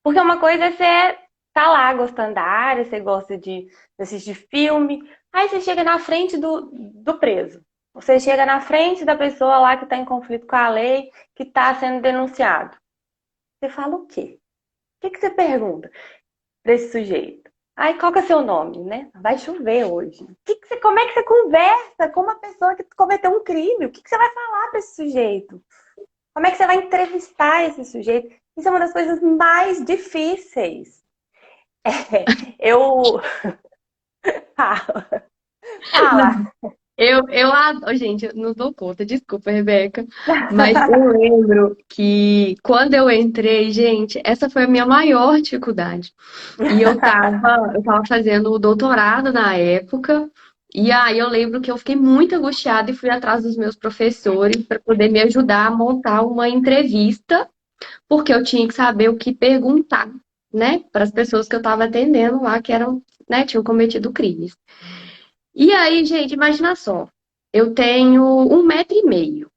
Porque uma coisa é você tá lá gostando da área, você gosta de assistir filme, aí você chega na frente do preso. Você chega na frente da pessoa lá que está em conflito com a lei, que está sendo denunciado. Você fala o quê? O que você pergunta para esse sujeito? Ai, qual que é seu nome, né? Vai chover hoje. Como é que você conversa com uma pessoa que cometeu um crime? O que você vai falar para esse sujeito? Como é que você vai entrevistar esse sujeito? Isso é uma das coisas mais difíceis. Eu... Fala. Fala. Gente, eu não dou conta, desculpa, Rebeca, mas eu lembro que quando eu entrei, gente, essa foi a minha maior dificuldade. E eu tava fazendo o doutorado na época, e aí eu lembro que eu fiquei muito angustiada e fui atrás dos meus professores para poder me ajudar a montar uma entrevista, porque eu tinha que saber o que perguntar, né, para as pessoas que eu estava atendendo lá, que eram, né, tinham cometido crimes. E aí, gente, imagina só. Eu tenho 1,5 m.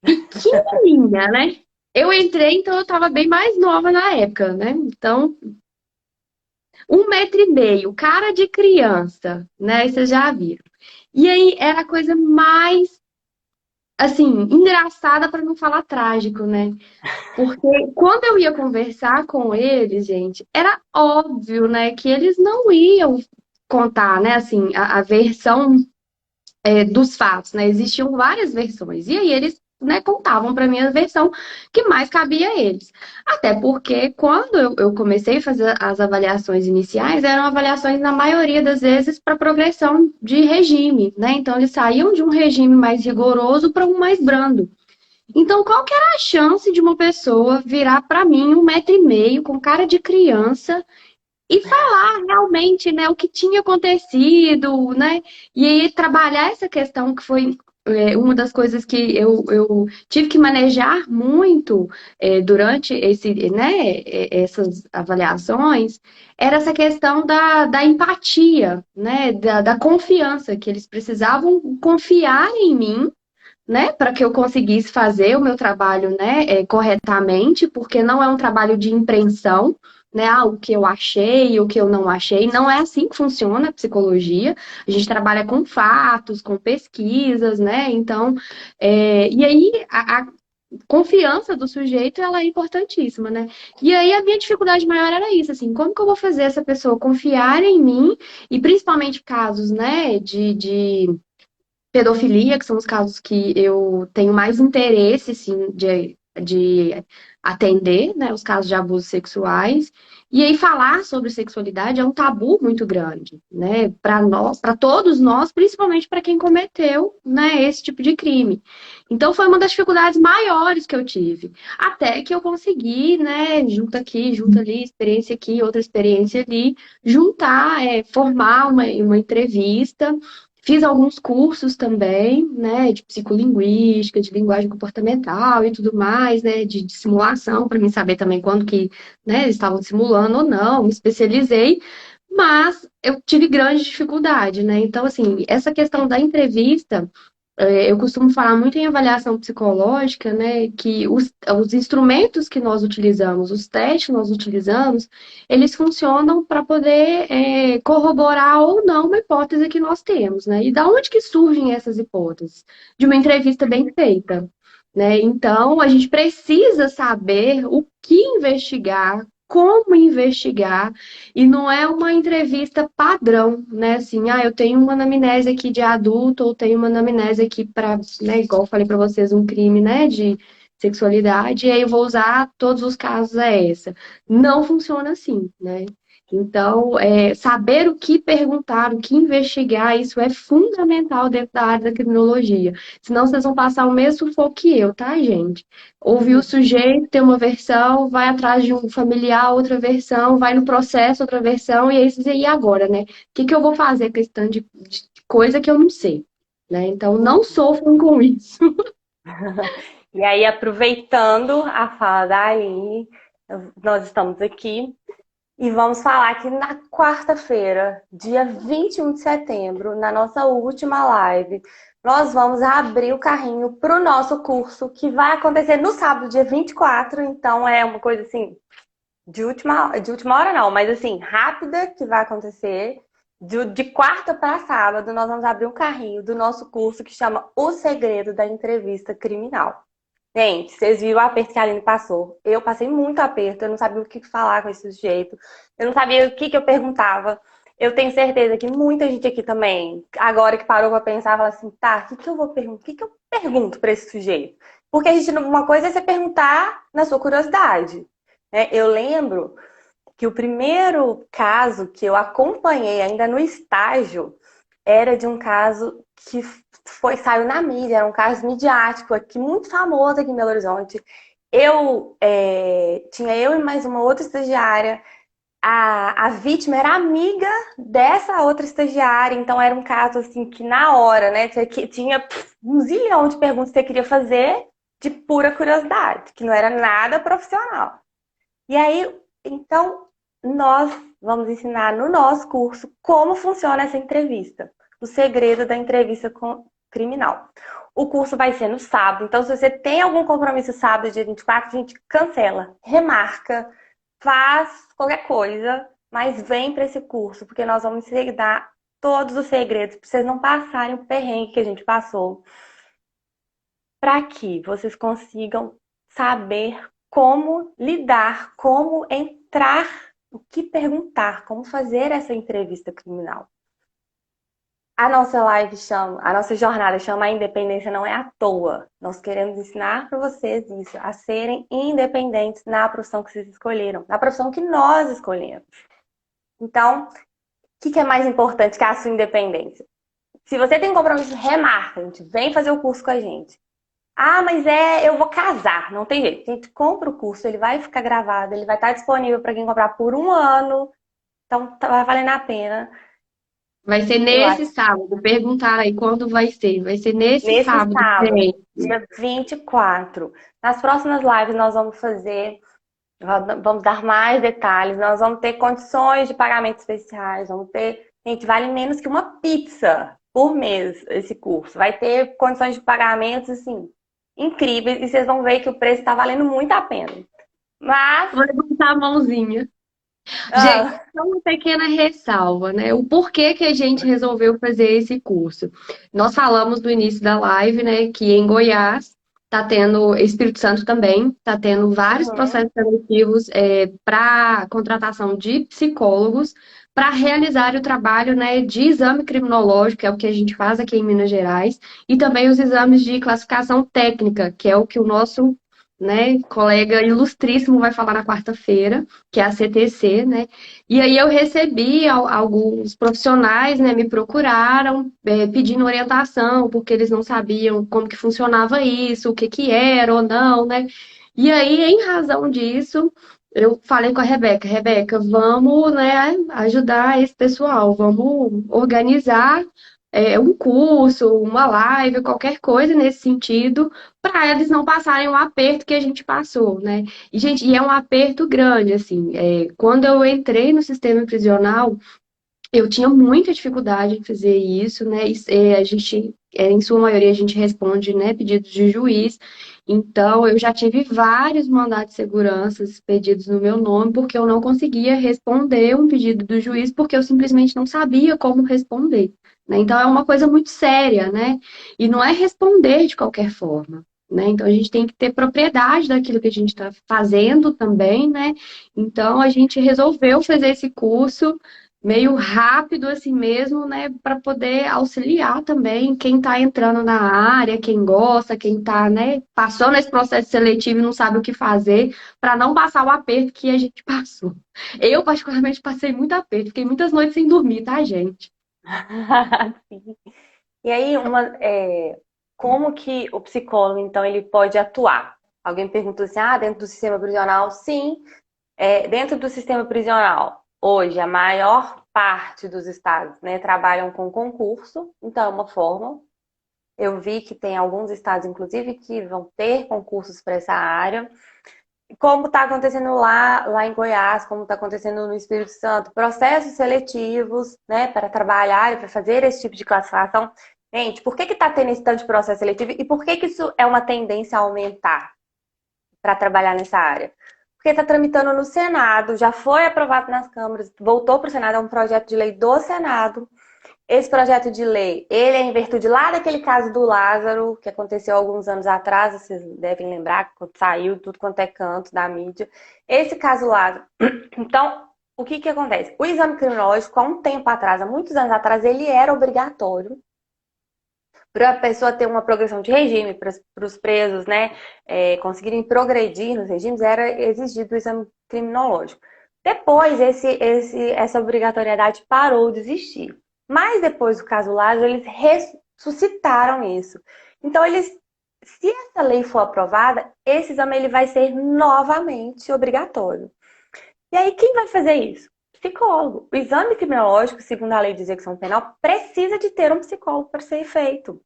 Pequenininha, né? Eu entrei, então eu tava bem mais nova na época, né? Então, 1,5 m, cara de criança, né? Vocês já viram. E aí era a coisa mais, assim, engraçada para não falar trágico, né? Porque quando eu ia conversar com eles, gente, era óbvio, né, que eles não iam contar, né, assim, a versão dos fatos, né? Existiam várias versões. E aí eles, né, contavam para mim a versão que mais cabia a eles. Até porque quando eu comecei a fazer as avaliações iniciais, eram avaliações, na maioria das vezes, para progressão de regime, né? Então eles saíam de um regime mais rigoroso para um mais brando. Então, qual que era a chance de uma pessoa virar para mim 1,5 m com cara de criança e falar realmente, né, o que tinha acontecido, né? E aí trabalhar essa questão que foi uma das coisas que eu tive que manejar muito durante essas avaliações, era essa questão da empatia, né? Da confiança, que eles precisavam confiar em mim, né, para que eu conseguisse fazer o meu trabalho, né, corretamente, porque não é um trabalho de impreensão, né, o que eu achei, o que eu não achei, não é assim que funciona a psicologia. A gente trabalha com fatos, com pesquisas, né, então, e aí a confiança do sujeito, ela é importantíssima, né? E aí a minha dificuldade maior era isso, assim, como que eu vou fazer essa pessoa confiar em mim, e principalmente casos, né, de pedofilia, que são os casos que eu tenho mais interesse, sim, de atender, né, os casos de abusos sexuais. E aí falar sobre sexualidade é um tabu muito grande, né, para nós, para todos nós, principalmente para quem cometeu, né, esse tipo de crime. Então foi uma das dificuldades maiores que eu tive, até que eu consegui, né, junto aqui, junto ali, experiência aqui, outra experiência ali, juntar, formar uma entrevista. Fiz alguns cursos também, né, de psicolinguística, de linguagem comportamental e tudo mais, né, de simulação, para mim saber também quando que, né, eles estavam simulando ou não, me especializei, mas eu tive grande dificuldade, né? Então, assim, essa questão da entrevista, eu costumo falar muito em avaliação psicológica, né, que os instrumentos que nós utilizamos, os testes que nós utilizamos, eles funcionam para poder corroborar ou não uma hipótese que nós temos, né? E da onde que surgem essas hipóteses? De uma entrevista bem feita, né? Então, a gente precisa saber o que investigar, como investigar, e não é uma entrevista padrão, né? Assim, eu tenho uma anamnese aqui de adulto, ou tenho uma anamnese aqui para, né, igual eu falei para vocês, um crime, né, de sexualidade, e aí eu vou usar todos os casos essa. Não funciona assim, né? Então, saber o que perguntar, o que investigar, isso é fundamental dentro da área da criminologia. Senão vocês vão passar o mesmo sufoco que eu, tá, gente? Ouvir o sujeito, ter uma versão, vai atrás de um familiar, outra versão, vai no processo, outra versão, e aí você diz, e agora, né? O que que eu vou fazer com esse tanto de coisa que eu não sei, né? Então, não sofram com isso. E aí, aproveitando a fala da Aline, nós estamos aqui e vamos falar que na quarta-feira, dia 21 de setembro, na nossa última live, nós vamos abrir o carrinho para o nosso curso, que vai acontecer no sábado, dia 24. Então é uma coisa assim, de última hora não, mas assim, rápida que vai acontecer. De quarta para sábado, nós vamos abrir um carrinho do nosso curso que chama O Segredo da Entrevista Criminal. Gente, vocês viram o aperto que a Aline passou. Eu passei muito aperto, eu não sabia o que falar com esse sujeito. Eu não sabia o que eu perguntava. Eu tenho certeza que muita gente aqui também, agora que parou para pensar, fala assim, tá, o que eu vou perguntar? O que eu pergunto para esse sujeito? Porque a gente, uma coisa é você perguntar na sua curiosidade, né? Eu lembro que o primeiro caso que eu acompanhei ainda no estágio era de um caso que saiu na mídia, era um caso midiático aqui, muito famoso aqui em Belo Horizonte. Tinha eu e mais uma outra estagiária. A vítima era amiga dessa outra estagiária, então era um caso assim que na hora, né, tinha um zilhão de perguntas que você queria fazer de pura curiosidade, que não era nada profissional. E aí, então, nós vamos ensinar no nosso curso como funciona essa entrevista, o segredo da entrevista criminal. O curso vai ser no sábado, então se você tem algum compromisso sábado, dia 24, a gente cancela, remarca, faz qualquer coisa, mas vem para esse curso, porque nós vamos ensinar todos os segredos para vocês não passarem o perrengue que a gente passou, para que vocês consigam saber como lidar, como entrar, o que perguntar, como fazer essa entrevista criminal. A nossa live chama, a nossa jornada chama A Independência Não É à Toa. Nós queremos ensinar para vocês isso, a serem independentes na profissão que vocês escolheram, na profissão que nós escolhemos. Então, o que é mais importante que a sua independência? Se você tem compromisso, remarca, gente, vem fazer o curso com a gente. Ah, mas eu vou casar, não tem jeito. A gente compra o curso, ele vai ficar gravado, ele vai estar disponível para quem comprar por 1 ano. Então, vai valendo a pena. Vai ser Eu nesse acho. sábado. Perguntaram aí quando vai ser. Vai ser nesse Nesse sábado, sábado, gente. dia 24. Nas próximas lives nós vamos fazer, vamos dar mais detalhes, nós vamos ter condições de pagamento especiais, vamos ter, gente, vale menos que uma pizza por mês esse curso. Vai ter condições de pagamentos, assim, incríveis, e vocês vão ver que o preço está valendo muito a pena. Mas, Vou levantar a mãozinha. Gente, ah, só uma pequena ressalva, né? O porquê que a gente resolveu fazer esse curso. Nós falamos no início da live, né, que em Goiás está tendo, Espírito Santo também, está tendo vários uhum, processos seletivos para contratação de psicólogos para realizar o trabalho, né, de exame criminológico, que é o que a gente faz aqui em Minas Gerais, e também os exames de classificação técnica, que é o que o nosso, né, colega ilustríssimo vai falar na quarta-feira, que é a CTC, né? E aí eu recebi alguns profissionais, né, me procuraram, pedindo orientação, porque eles não sabiam como que funcionava isso, o que que era ou não, né? E aí, em razão disso, eu falei com a Rebeca, vamos, né, ajudar esse pessoal, vamos organizar um curso, uma live, qualquer coisa nesse sentido, para eles não passarem o aperto que a gente passou, né? E, gente, e é um aperto grande, assim. Quando eu entrei no sistema prisional, eu tinha muita dificuldade em fazer isso, né? A gente, em sua maioria, a gente responde, né, pedidos de juiz. Então, eu já tive vários mandados de segurança pedidos no meu nome, porque eu não conseguia responder um pedido do juiz, porque eu simplesmente não sabia como responder, né? Então, é uma coisa muito séria, né? E não é responder de qualquer forma. Né? Então, a gente tem que ter propriedade daquilo que a gente está fazendo também, né? Então, a gente resolveu fazer esse curso meio rápido assim mesmo, né, para poder auxiliar também quem está entrando na área, quem gosta, quem está, né, passou nesse processo seletivo e não sabe o que fazer, para não passar o aperto que a gente passou. Eu, particularmente, passei muito aperto, fiquei muitas noites sem dormir, tá, gente? sim. E aí, como que o psicólogo, então, ele pode atuar? Alguém perguntou assim, dentro do sistema prisional? Sim, dentro do sistema prisional, hoje, a maior parte dos estados, né, trabalham com concurso, então é uma forma. Eu vi que tem alguns estados, inclusive, que vão ter concursos para essa área. Como está acontecendo lá em Goiás, como está acontecendo no Espírito Santo, processos seletivos, né, para trabalhar e para fazer esse tipo de classificação. Gente, por que está tendo esse tanto de processo seletivo e por que isso é uma tendência a aumentar para trabalhar nessa área? Porque está tramitando no Senado, já foi aprovado nas câmaras, voltou para o Senado, é um projeto de lei do Senado. Esse projeto de lei, ele é em virtude lá daquele caso do Lázaro, que aconteceu alguns anos atrás, vocês devem lembrar, quando saiu tudo quanto é canto da mídia. Esse caso Lázaro. Então, o que que acontece? O exame criminológico, há um tempo atrás, há muitos anos atrás, ele era obrigatório para a pessoa ter uma progressão de regime, para os presos, né, conseguirem progredir nos regimes, era exigido o exame criminológico. Depois, essa obrigatoriedade parou de existir. Mas depois do caso Lázaro, eles ressuscitaram isso. Então, se essa lei for aprovada, esse exame ele vai ser novamente obrigatório. E aí, quem vai fazer isso? Psicólogo. O exame criminológico, segundo a lei de execução penal, precisa de ter um psicólogo para ser feito.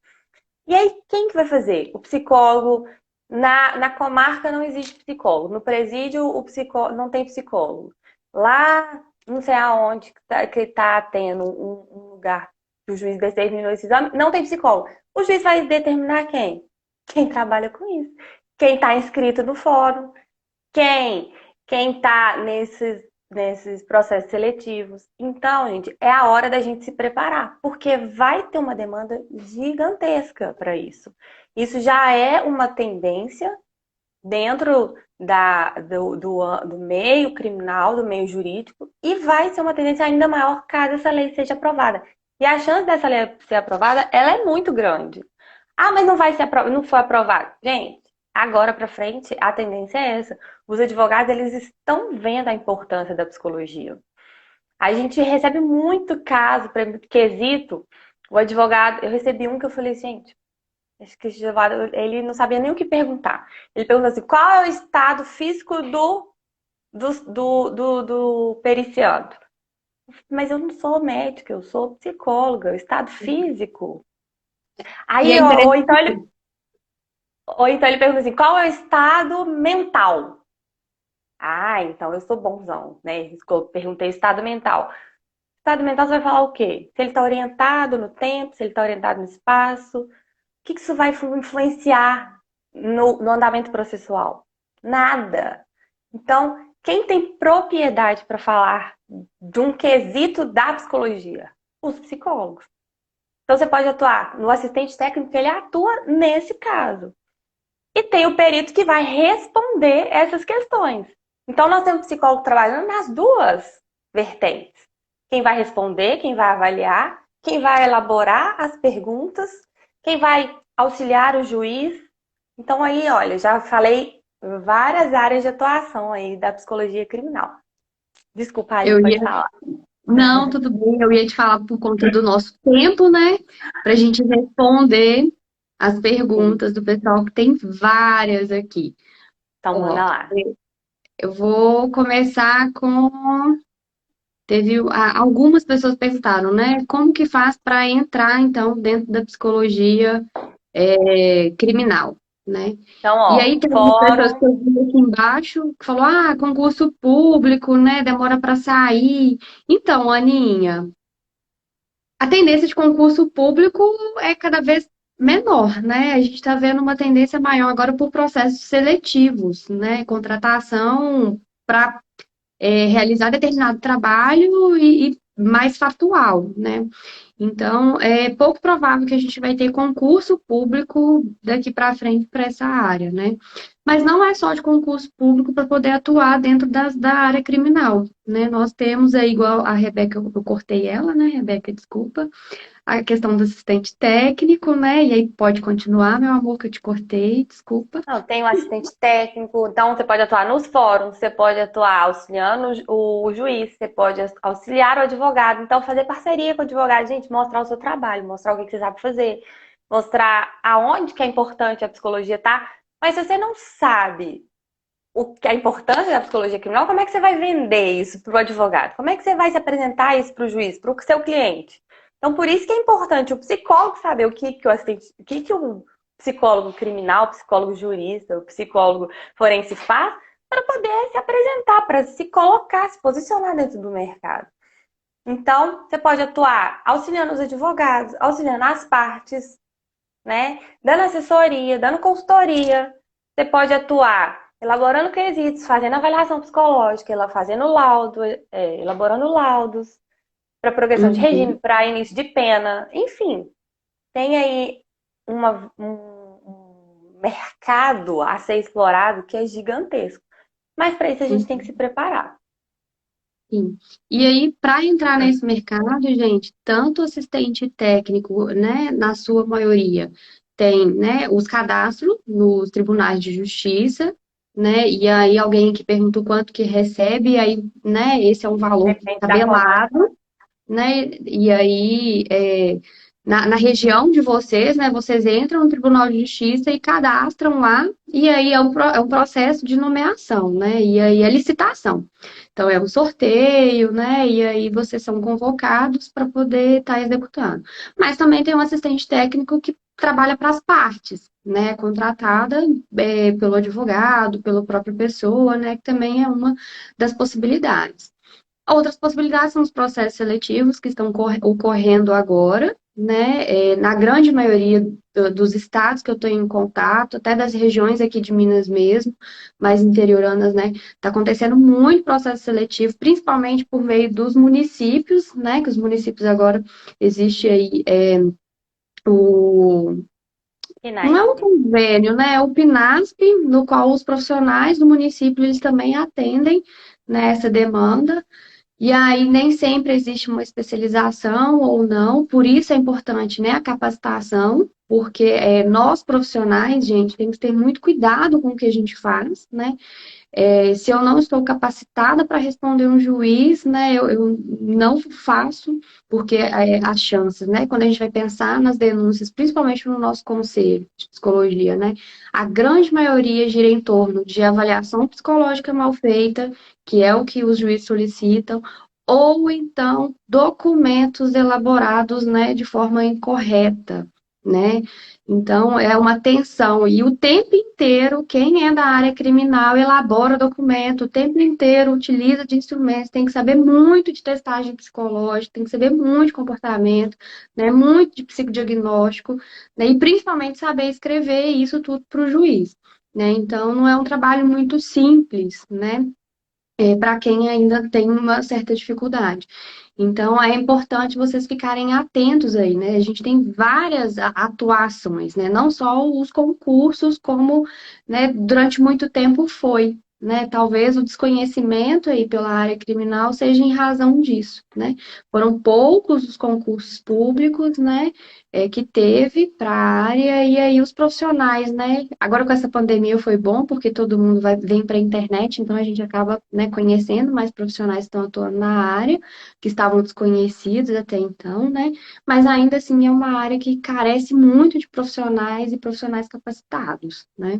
E aí, quem que vai fazer? O psicólogo. Na comarca não existe psicólogo. No presídio, o psicólogo não tem psicólogo. Lá, não sei aonde que tá tendo um lugar que o juiz determinou esse exame, não tem psicólogo. O juiz vai determinar quem? Quem trabalha com isso. Quem está inscrito no fórum. Quem está nesses processos seletivos. Então, gente, é a hora da gente se preparar, porque vai ter uma demanda gigantesca para isso. Isso já é uma tendência dentro do meio criminal, do meio jurídico, e vai ser uma tendência ainda maior caso essa lei seja aprovada. E a chance dessa lei ser aprovada, ela é muito grande. Ah, mas não vai ser não foi aprovado. Gente, agora para frente, a tendência é essa. Os advogados, eles estão vendo a importância da psicologia. A gente recebe muito caso, por exemplo, quesito, o advogado, eu recebi um que eu falei, gente, acho que esse advogado, ele não sabia nem o que perguntar. Ele perguntou assim, qual é o estado físico do periciando? Mas eu não sou médica, eu sou psicóloga, o estado físico. E é Aí, interessante. ou então ele pergunta assim, qual é o estado mental? Ah, então eu sou bonzão, né? Eu perguntei estado mental. Estado mental você vai falar o quê? Se ele está orientado no tempo, se ele está orientado no espaço. O que isso vai influenciar no andamento processual? Nada. Então, quem tem propriedade para falar de um quesito da psicologia? Os psicólogos. Então, você pode atuar no assistente técnico, ele atua nesse caso. E tem o perito que vai responder essas questões. Então, nós temos psicólogo trabalhando nas duas vertentes. Quem vai responder, quem vai avaliar, quem vai elaborar as perguntas, quem vai auxiliar o juiz. Então, aí, olha, já falei várias áreas de atuação aí da psicologia criminal. Desculpa, Eu Aline, pode ia. falar. Não, tudo bem. Eu ia te falar por conta do nosso tempo, né? Para a gente responder as Sim. perguntas do pessoal, que tem várias aqui. Então, manda Ó, lá. eu vou começar com. Teve algumas pessoas perguntaram, né? Como que faz para entrar, então, dentro da psicologia criminal, né? Então, E aí ó, tem algumas pessoas que fórum. eu vi aqui embaixo que falou, concurso público, né? Demora para sair. Então, Aninha, a tendência de concurso público é cada vez menor, né? A gente está vendo uma tendência maior agora por processos seletivos, né? Contratação para realizar determinado trabalho e mais factual, né? Então, é pouco provável que a gente vai ter concurso público daqui para frente para essa área, né? Mas não é só de concurso público para poder atuar dentro da área criminal, né? Nós temos aí, igual a Rebeca, eu cortei ela, né? Rebeca, desculpa, a questão do assistente técnico, né? E aí pode continuar, meu amor, que eu te cortei, desculpa. Não, tem o assistente técnico, então você pode atuar nos fóruns, você pode atuar auxiliando o juiz, você pode auxiliar o advogado. Então, fazer parceria com o advogado, gente, mostrar o seu trabalho, mostrar o que você sabe fazer, mostrar aonde que é importante a psicologia, tá? Mas se você não sabe o que é a importância da psicologia criminal, como é que você vai vender isso para o advogado? Como é que você vai se apresentar isso para o juiz, para o seu cliente? Então, por isso que é importante o psicólogo saber o assistente, o que o psicólogo criminal, o psicólogo jurista, o psicólogo forense faz para poder se apresentar, para se colocar, se posicionar dentro do mercado. Então, você pode atuar auxiliando os advogados, auxiliando as partes, né? Dando assessoria, dando consultoria. Você pode atuar elaborando quesitos, fazendo avaliação psicológica, fazendo laudo, elaborando laudos para progressão de regime, Uhum. para início de pena, enfim, tem aí um mercado a ser explorado que é gigantesco. Mas para isso a gente tem que se preparar. Sim. E aí, para entrar nesse mercado, gente, tanto assistente técnico, né, na sua maioria, tem, né, os cadastros nos tribunais de justiça, né, e aí alguém que perguntou quanto que recebe, e aí, né, esse é um valor Depende da formação. tabelado, né? E aí, na região de vocês, né? Vocês entram no Tribunal de Justiça e cadastram lá, e aí é um processo de nomeação, né? E aí é licitação. Então é um sorteio, né? E aí vocês são convocados para poder estar executando. Mas também tem um assistente técnico que trabalha para as partes, né? Contratada pelo advogado, pela própria pessoa, né? Que também é uma das possibilidades. Outras possibilidades são os processos seletivos que estão ocorrendo agora, né? Na grande maioria dos estados que eu estou em contato, até das regiões aqui de Minas mesmo, mais interioranas, né? Está acontecendo muito processo seletivo, principalmente por meio dos municípios, né? Que os municípios agora existe aí o não é um PNASP. convênio, né? É o PNASP, no qual os profissionais do município eles também atendem nessa demanda. E aí nem sempre existe uma especialização ou não, por isso é importante, né, a capacitação, porque nós profissionais, gente, temos que ter muito cuidado com o que a gente faz, né? Se eu não estou capacitada para responder um juiz, né, eu não faço, porque as chances, né, quando a gente vai pensar nas denúncias, principalmente no nosso conselho de psicologia, né, a grande maioria gira em torno de avaliação psicológica mal feita, que é o que os juízes solicitam, ou então documentos elaborados, né, de forma incorreta, né? Então, é uma tensão. E o tempo inteiro, quem é da área criminal elabora documento, o tempo inteiro utiliza de instrumentos, tem que saber muito de testagem psicológica, tem que saber muito de comportamento, né, muito de psicodiagnóstico, né, e principalmente saber escrever isso tudo para o juiz. Né? Então, não é um trabalho muito simples, né? Para quem ainda tem uma certa dificuldade. Então, é importante vocês ficarem atentos aí, né? A gente tem várias atuações, né? Não só os concursos, como, né, durante muito tempo foi, né? Talvez o desconhecimento aí pela área criminal seja em razão disso, né? Foram poucos os concursos públicos, né? Que teve para a área, e aí os profissionais, né? Agora com essa pandemia foi bom, porque todo mundo vem para a internet, então a gente acaba, né, conhecendo mais profissionais que estão atuando na área, que estavam desconhecidos até então, né? Mas ainda assim é uma área que carece muito de profissionais e profissionais capacitados, né?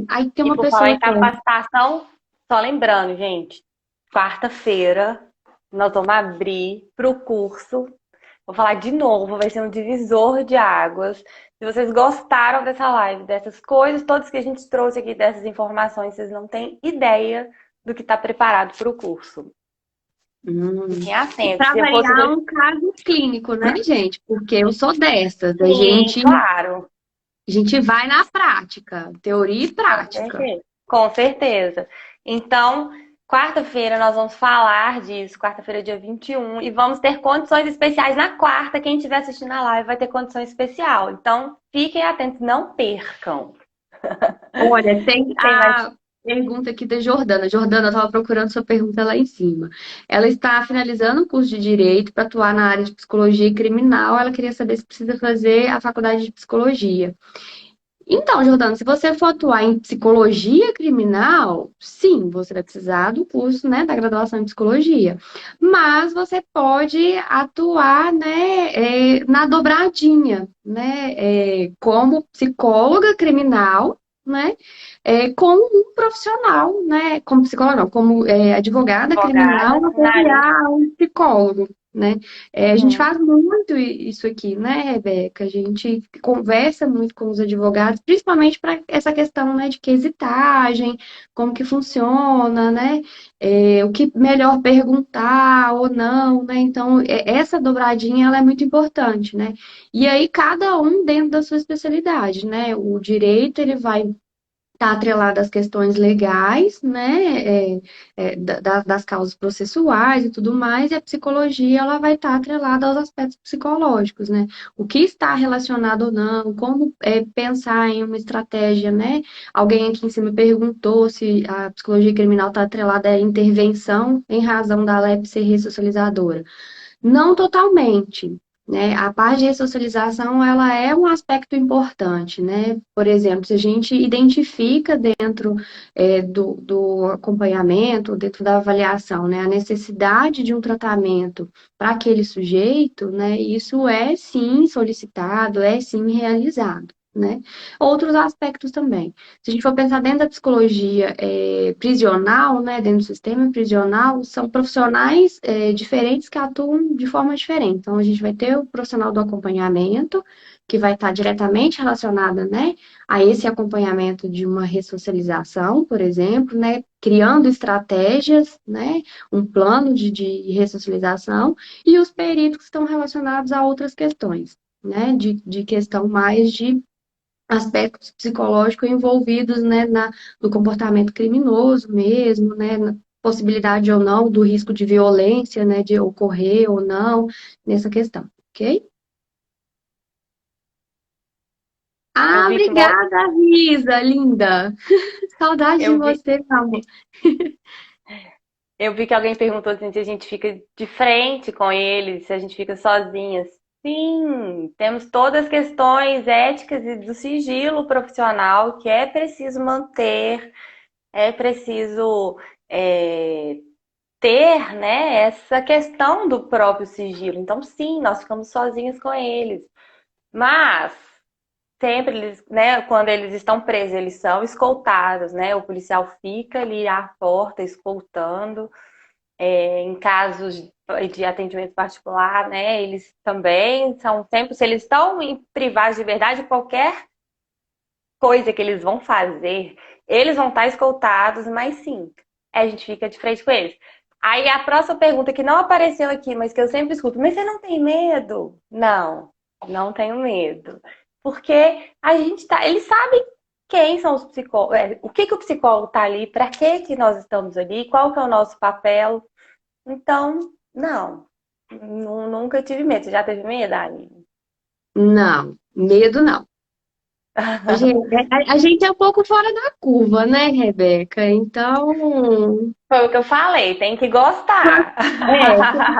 Aí tem E uma por falar pessoa em aqui, ó. capacitação, só lembrando, gente, quarta-feira nós vamos abrir para o curso. Vou falar de novo, vai ser um divisor de águas. Se vocês gostaram dessa live, dessas coisas, todas que a gente trouxe aqui, dessas informações, vocês não têm ideia do que está preparado para o curso. Fiquem E atentos. para Se eu fosse variar um caso clínico, né, gente? Porque eu sou dessas, a sim, gente, claro. a gente vai na prática, teoria e Com prática. certeza. Com certeza. Então, quarta-feira nós vamos falar disso, quarta-feira, dia 21, e vamos ter condições especiais na quarta. Quem estiver assistindo a live vai ter condição especial. Então, fiquem atentos, não percam. Olha, tem Tem mais. a pergunta aqui da Jordana. Jordana, eu estava procurando sua pergunta lá em cima. Ela está finalizando o curso de Direito para atuar na área de Psicologia Criminal. Ela queria saber se precisa fazer a faculdade de Psicologia. Então, Jordana, se você for atuar em Psicologia Criminal, sim, você vai precisar do curso, né, da graduação em Psicologia. Mas você pode atuar, né, na dobradinha, né, como psicóloga criminal, né, como um profissional, né, como psicóloga, não, como advogada criminal, Advogada, criminalista. auxiliar um psicólogo, né? A gente Uhum. faz muito isso aqui, né, Rebeca? A gente conversa muito com os advogados, principalmente para essa questão, né, de quesitagem, como que funciona, né? O que melhor perguntar ou não, né? Então, essa dobradinha, ela é muito importante, né? E aí, cada um dentro da sua especialidade, né? O direito, ele vai está atrelada às questões legais, né, das causas processuais e tudo mais, e a psicologia ela vai estar atrelada aos aspectos psicológicos, né, o que está relacionado ou não, como pensar em uma estratégia, né, alguém aqui em cima perguntou se a psicologia criminal está atrelada à intervenção em razão da LEP ser ressocializadora. Não totalmente, né? A parte de ressocialização, ela é um aspecto importante, né? Por exemplo, se a gente identifica dentro do acompanhamento, dentro da avaliação, né, a necessidade de um tratamento para aquele sujeito, né, isso é sim solicitado, é sim realizado. Né? Outros aspectos também. Se a gente for pensar dentro da psicologia prisional, né, dentro do sistema prisional, são profissionais diferentes que atuam de forma diferente. Então, a gente vai ter o profissional do acompanhamento, que vai estar diretamente relacionada, né, a esse acompanhamento de uma ressocialização, por exemplo, né, criando estratégias, né, um plano de ressocialização, e os peritos que estão relacionados a outras questões. né, de questão mais de aspectos psicológicos envolvidos, né, no comportamento criminoso mesmo, né, na possibilidade ou não do risco de violência, né, de ocorrer ou não nessa questão, ok? Eu Ah, vi que uma, obrigada, Risa, linda. Saudade de eu vi, você, meu amor. eu vi que alguém perguntou assim, se a gente fica de frente com eles, se a gente fica sozinhas. Sim, temos todas as questões éticas e do sigilo profissional que é preciso manter, é preciso é, ter, né, essa questão do próprio sigilo. Então, sim, nós ficamos sozinhos com eles. Mas sempre eles, né, quando eles estão presos, eles são escoltados, né? O policial fica ali à porta escoltando. Em casos de atendimento particular, né? Eles também são sempre, se eles estão privados de liberdade, qualquer coisa que eles vão fazer, eles vão estar escoltados, mas sim, a gente fica de frente com eles. Aí a próxima pergunta que não apareceu aqui, mas que eu sempre escuto, mas você não tem medo? Não, não tenho medo. Porque a gente tá, eles sabem quem são os psicólogos, o que que o psicólogo tá ali, para que nós estamos ali, qual que é o nosso papel. Então, não, nunca tive medo. Você já teve medo, Aline? Não, medo não. A gente é um pouco fora da curva, né, Rebeca? Então, Foi o que eu falei, tem que gostar.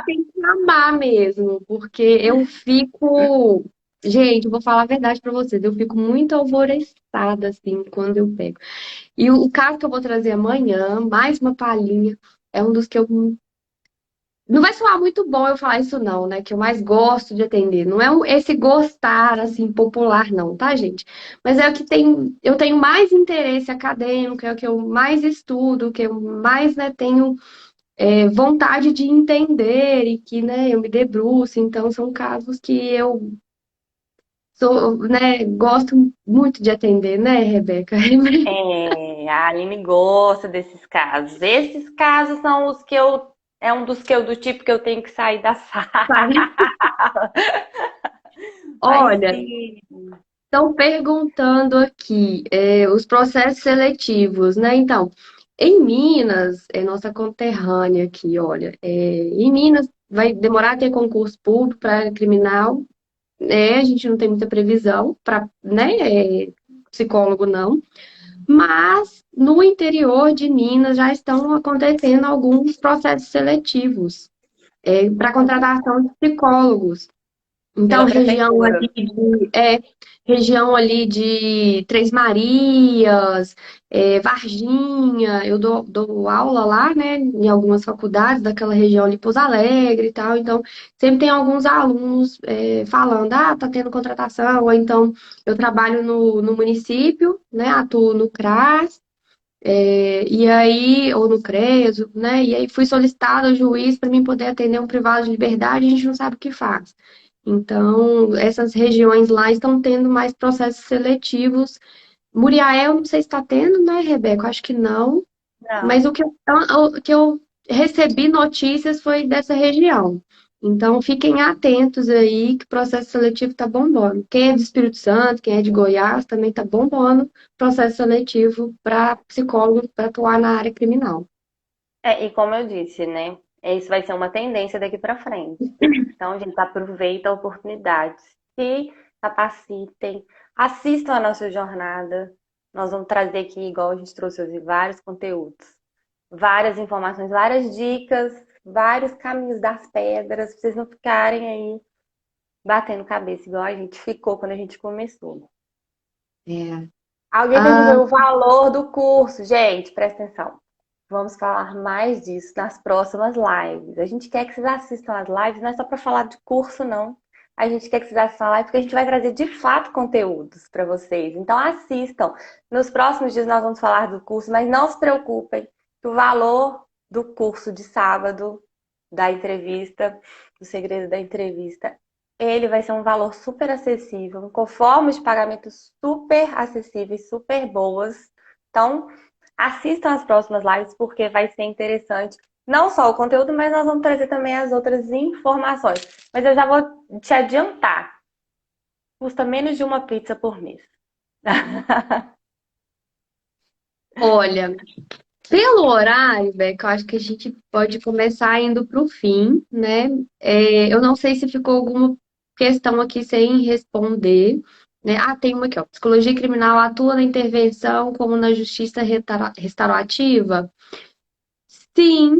tem que amar mesmo, porque eu fico. Gente, eu vou falar a verdade pra vocês, eu fico muito alvoroçada, assim, quando eu pego. E o caso que eu vou trazer amanhã, mais uma palhinha, é um dos que eu não vai soar muito bom eu falar isso não, né? Que eu mais gosto de atender. Não é esse gostar, assim, popular, não, tá, gente? Mas é o que tem, eu tenho mais interesse acadêmico, é o que eu mais estudo, o que eu mais, né, tenho vontade de entender e que, né, eu me debruço. Então, são casos que eu né, gosto muito de atender, né, Rebeca? A Aline gosta desses casos. Esses casos são os que eu. É um dos que eu, do tipo que eu tenho que sair da sala. Mas Olha, sim. estão perguntando aqui, os processos seletivos, né? Então, em Minas, é nossa conterrânea aqui, olha, em Minas vai demorar a ter concurso público para área criminal, né? A gente não tem muita previsão para, né? Psicólogo não, mas no interior de Minas já estão acontecendo alguns processos seletivos para contratação de psicólogos. Então, Pela prefeitura. região ali de Três Marias, Varginha, eu dou aula lá, né, em algumas faculdades daquela região ali, Pouso Alegre e tal, então sempre tem alguns alunos falando, tá tendo contratação, ou então eu trabalho no município, né, atuo no CRAS, e aí, ou no CREAS, né? E aí fui solicitada ao juiz para mim poder atender um privado de liberdade, a gente não sabe o que faz. Então, essas regiões lá estão tendo mais processos seletivos. Muriaé, eu não sei se está tendo, né, Rebeca? Eu acho que não. Mas Não. o que eu recebi notícias foi dessa região. Então, fiquem atentos aí que o processo seletivo está bombando. Quem é do Espírito Santo, quem é de Goiás, também está bombando processo seletivo para psicólogo para atuar na área criminal. E como eu disse, né? Isso vai ser uma tendência daqui para frente. Então, a gente aproveita a oportunidade. Se capacitem, assistam a nossa jornada. Nós vamos trazer aqui, igual a gente trouxe hoje, vários conteúdos, várias informações, várias dicas, vários caminhos das pedras, pra vocês não ficarem aí batendo cabeça, igual a gente ficou quando a gente começou. É. Alguém Ah, perguntou o valor do curso. Gente, presta atenção. Vamos falar mais disso nas próximas lives. A gente quer que vocês assistam as lives, não é só para falar de curso, não. A gente quer que vocês assistam a live porque a gente vai trazer de fato conteúdos para vocês. Então assistam. Nos próximos dias nós vamos falar do curso, mas não se preocupem que o valor do curso de sábado, da entrevista, do segredo da entrevista, ele vai ser um valor super acessível, com formas de pagamento super acessíveis, super boas. Então, assistam as próximas lives porque vai ser interessante. Não só o conteúdo, mas nós vamos trazer também as outras informações. Mas eu já vou te adiantar. Custa menos de uma pizza por mês. Olha, pelo horário, Beca, eu acho que a gente pode começar indo para o fim, né? Eu não sei se ficou alguma questão aqui sem responder, né? Ah, tem uma aqui, ó. Psicologia criminal atua na intervenção como na justiça restaurativa? Sim,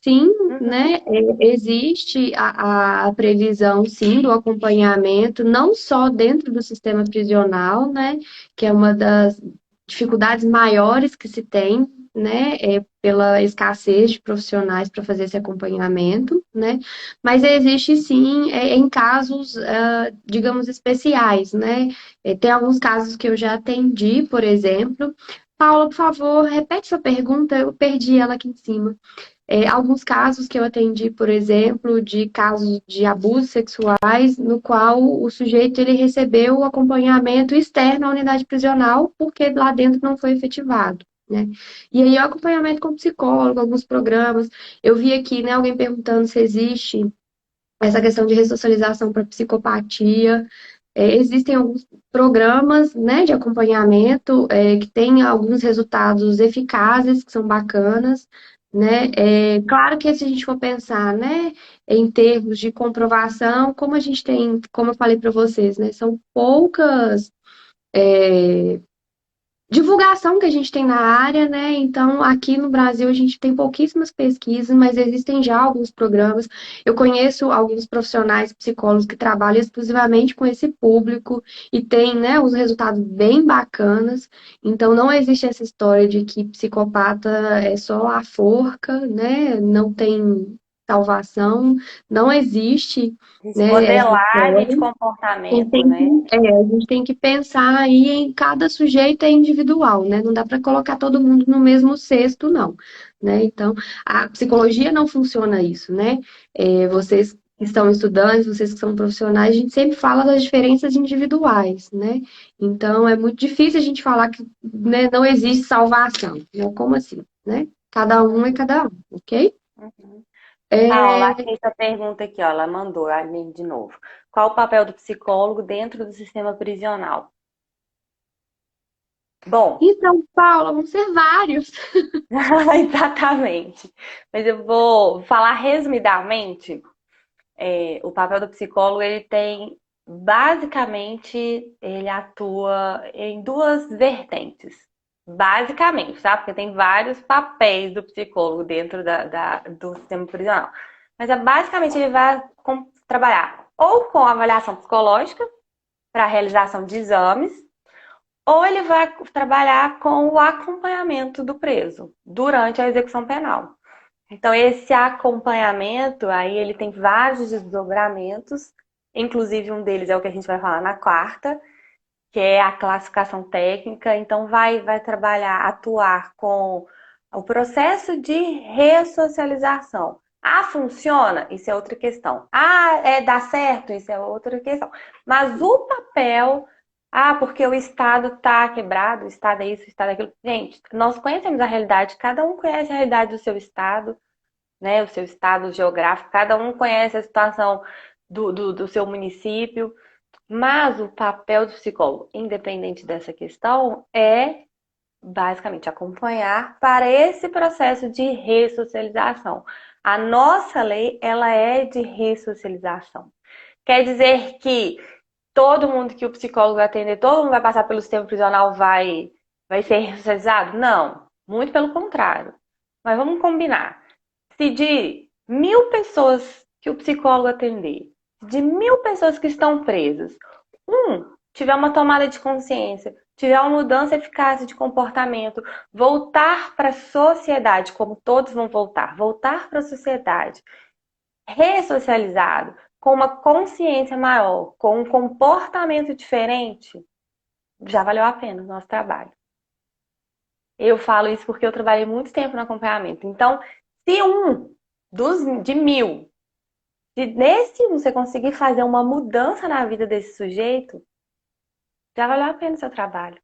sim, Uhum. né? Existe a previsão, sim, do acompanhamento, não só dentro do sistema prisional, né? Que é uma das dificuldades maiores que se tem, né? Pela escassez de profissionais para fazer esse acompanhamento, né? Mas existe, sim, em casos, digamos, especiais, né? Tem alguns casos que eu já atendi, por exemplo. Paula, por favor, repete sua pergunta, eu perdi ela aqui em cima. Alguns casos que eu atendi, por exemplo, de casos de abusos sexuais, no qual o sujeito ele recebeu o acompanhamento externo à unidade prisional, porque lá dentro não foi efetivado, né? E aí o acompanhamento com psicólogo, alguns programas. Eu vi aqui, né, alguém perguntando se existe essa questão de ressocialização para psicopatia. Existem alguns programas, né, de acompanhamento, que têm alguns resultados eficazes, que são bacanas, né? Claro que se a gente for pensar, né, em termos de comprovação, como a gente tem, como eu falei para vocês, né, são poucas divulgação que a gente tem na área, né? Então, aqui no Brasil, a gente tem pouquíssimas pesquisas, mas existem já alguns programas. Eu conheço alguns profissionais psicólogos que trabalham exclusivamente com esse público e tem, né, os resultados bem bacanas. Então, não existe essa história de que psicopata é só a forca, né? Não tem salvação. Não existe, Esse né, essa modelagem de história. comportamento, né? A gente tem que pensar aí em cada sujeito é individual, né? Não dá para colocar todo mundo no mesmo cesto, não, né? Então, a psicologia não funciona isso, né? Vocês que estão estudantes, vocês que são profissionais, a gente sempre fala das diferenças individuais, né? Então, é muito difícil a gente falar que, né, não existe salvação, né? Como assim, né? Cada um é cada um, ok? Uhum. Paula, É, achei essa pergunta aqui, ó, ela mandou a mim de novo. Qual o papel do psicólogo dentro do sistema prisional? Bom, então, Paula, vão ser vários. exatamente. Mas eu vou falar resumidamente. O papel do psicólogo, ele tem, basicamente, ele atua em duas vertentes. Basicamente, tá? Porque tem vários papéis do psicólogo dentro do sistema prisional. Mas basicamente ele vai trabalhar ou com avaliação psicológica para a realização de exames, ou ele vai trabalhar com o acompanhamento do preso durante a execução penal. Então, esse acompanhamento, aí ele tem vários desdobramentos, inclusive um deles é o que a gente vai falar na quarta, que é a classificação técnica. Então, vai trabalhar, atuar com o processo de ressocialização. Ah, funciona? Isso é outra questão. Ah, dá certo? Isso é outra questão. Mas o papel, porque o Estado está quebrado, o Estado é isso, o Estado é aquilo. Gente, nós conhecemos a realidade, cada um conhece a realidade do seu Estado, né, o seu estado geográfico, cada um conhece a situação do seu município, mas o papel do psicólogo, independente dessa questão, é basicamente acompanhar para esse processo de ressocialização. A nossa lei, ela é de ressocialização. Quer dizer que todo mundo que o psicólogo vai atender, todo mundo vai passar pelo sistema prisional vai ser ressocializado? Não, muito pelo contrário. Mas vamos combinar. Se de 1.000 pessoas que o psicólogo atender, de 1.000 pessoas que estão presas, tiver uma tomada de consciência, tiver uma mudança eficaz de comportamento, voltar para a sociedade, como todos vão voltar para a sociedade, ressocializado, com uma consciência maior, com um comportamento diferente, já valeu a pena o nosso trabalho. Eu falo isso porque eu trabalhei muito tempo no acompanhamento. Então, se de 1.000, se nesse você conseguir fazer uma mudança na vida desse sujeito, já valeu a pena o seu trabalho.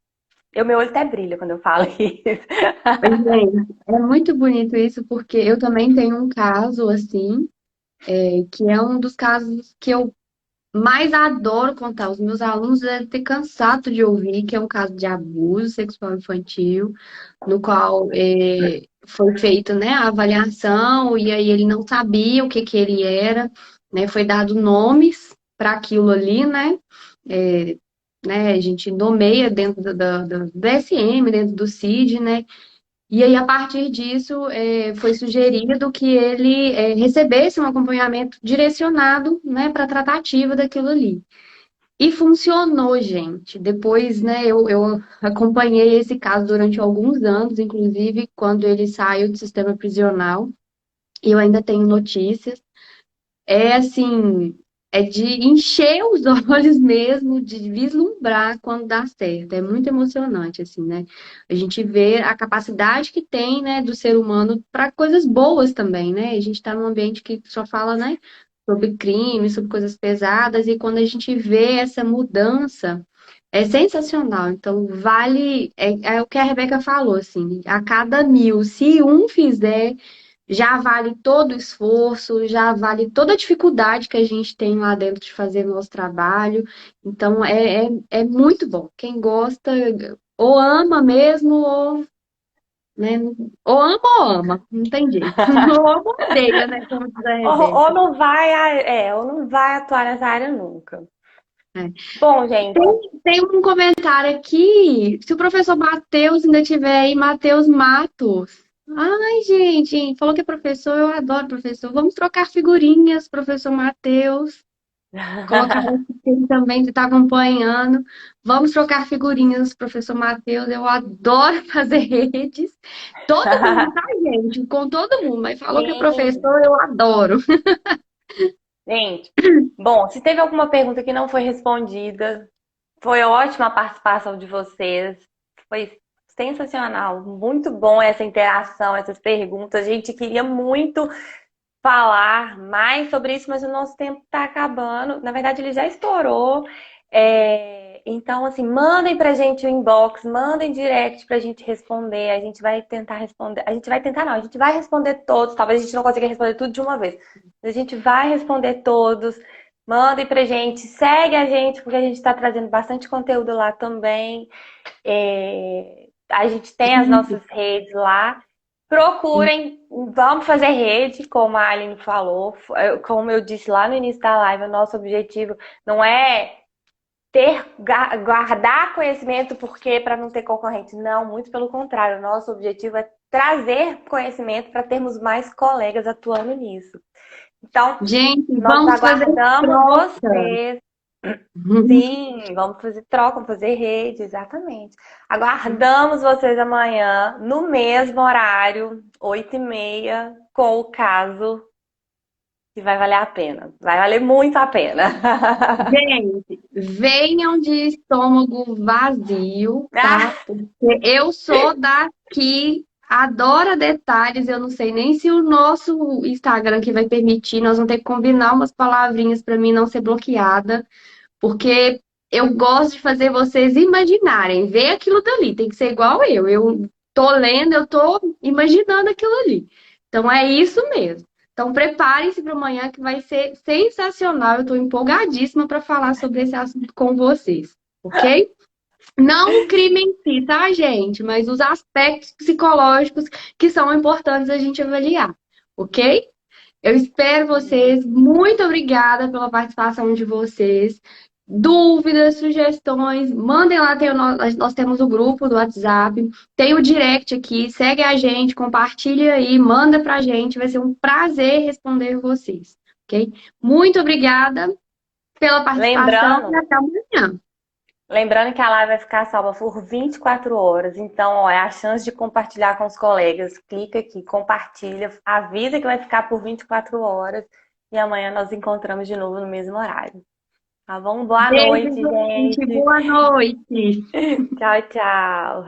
Meu olho até brilha quando eu falo isso. Gente, é muito bonito isso, porque eu também tenho um caso assim, que é um dos casos que eu mais adoro contar. Os meus alunos devem ter cansado de ouvir que é um caso de abuso sexual infantil, no qual foi feita, né, a avaliação e aí ele não sabia o que que ele era, né? Foi dado nomes para aquilo ali, né? É, né? A gente nomeia dentro do DSM, dentro do CID, né? E aí, a partir disso, foi sugerido que ele recebesse um acompanhamento direcionado, né, para a tratativa daquilo ali. E funcionou, gente. Depois, né, eu acompanhei esse caso durante alguns anos, inclusive quando ele saiu do sistema prisional, e eu ainda tenho notícias. É assim, é de encher os olhos mesmo, de vislumbrar quando dá certo. É muito emocionante, assim, né? A gente vê a capacidade que tem, né, do ser humano para coisas boas também, né? A gente está num ambiente que só fala, né, sobre crime, sobre coisas pesadas, e quando a gente vê essa mudança, é sensacional. Então, vale, é o que a Rebeca falou, assim, a cada 1.000, se um fizer já vale todo o esforço, já vale toda a dificuldade que a gente tem lá dentro de fazer nosso trabalho. Então, é muito bom. Quem gosta, ou ama mesmo, né, ou ama, não tem jeito. Ou ama ou odeia, né, como diz a Ou Rebeca. não vai, ou não vai atuar nessa área nunca. É. Bom, gente, Tem um comentário aqui. Se o professor Matheus ainda tiver aí, Matheus Matos. Ai, gente, falou que é professor, eu adoro professor. Vamos trocar figurinhas, professor Matheus. Colocar aqui que ele também está acompanhando. Vamos trocar figurinhas, professor Matheus. Eu adoro fazer redes. Todo mundo, tá, gente? Com todo mundo, mas falou que é sim, professor, eu adoro. gente. Bom, se teve alguma pergunta que não foi respondida, foi ótima a participação de vocês. Foi sensacional, muito bom essa interação, essas perguntas. A gente queria muito falar mais sobre isso, mas o nosso tempo está acabando. Na verdade, ele já estourou. Então, assim, mandem pra gente o inbox, mandem direct pra gente responder. A gente vai tentar responder. A gente vai tentar, não, a gente vai responder todos. Talvez a gente não consiga responder tudo de uma vez. Mas a gente vai responder todos. Mandem pra gente, segue a gente, porque a gente está trazendo bastante conteúdo lá também. A gente tem as nossas redes lá. Procurem, vamos fazer rede, como a Aline falou. Como eu disse lá no início da live, o nosso objetivo não é guardar conhecimento porque para não ter concorrente. Não, muito pelo contrário. O nosso objetivo é trazer conhecimento para termos mais colegas atuando nisso. Então, Gente, nós vamos fazer aguardamos troca. vocês. Sim, vamos fazer troca, vamos fazer rede, exatamente. Aguardamos vocês amanhã, no mesmo horário, 8h30, com o caso que vai valer a pena. Vai valer muito a pena. Gente, venham de estômago vazio, Ah, tá? Porque eu sou daqui, adora detalhes. Eu não sei nem se o nosso Instagram que vai permitir. Nós vamos ter que combinar umas palavrinhas para mim não ser bloqueada, porque eu gosto de fazer vocês imaginarem, ver aquilo dali. Tem que ser igual eu. Eu tô lendo, eu tô imaginando aquilo ali. Então é isso mesmo. Então preparem-se para amanhã que vai ser sensacional. Eu estou empolgadíssima para falar sobre esse assunto com vocês, ok? Não o crime em si, tá, gente? Mas os aspectos psicológicos que são importantes a gente avaliar, ok? Eu espero vocês. Muito obrigada pela participação de vocês. Dúvidas, sugestões, mandem lá. Nós temos o grupo do WhatsApp, tem o direct aqui. Segue a gente, compartilha aí, manda pra gente. Vai ser um prazer responder vocês, ok? Muito obrigada pela participação e lembrando, até amanhã. lembrando que a live vai ficar salva por 24 horas. Então, ó, é a chance de compartilhar com os colegas. Clica aqui, compartilha, avisa que vai ficar por 24 horas. E amanhã nós nos encontramos de novo no mesmo horário. Tá bom? Boa Beijo, noite, gente. gente. Boa noite. Tchau, tchau.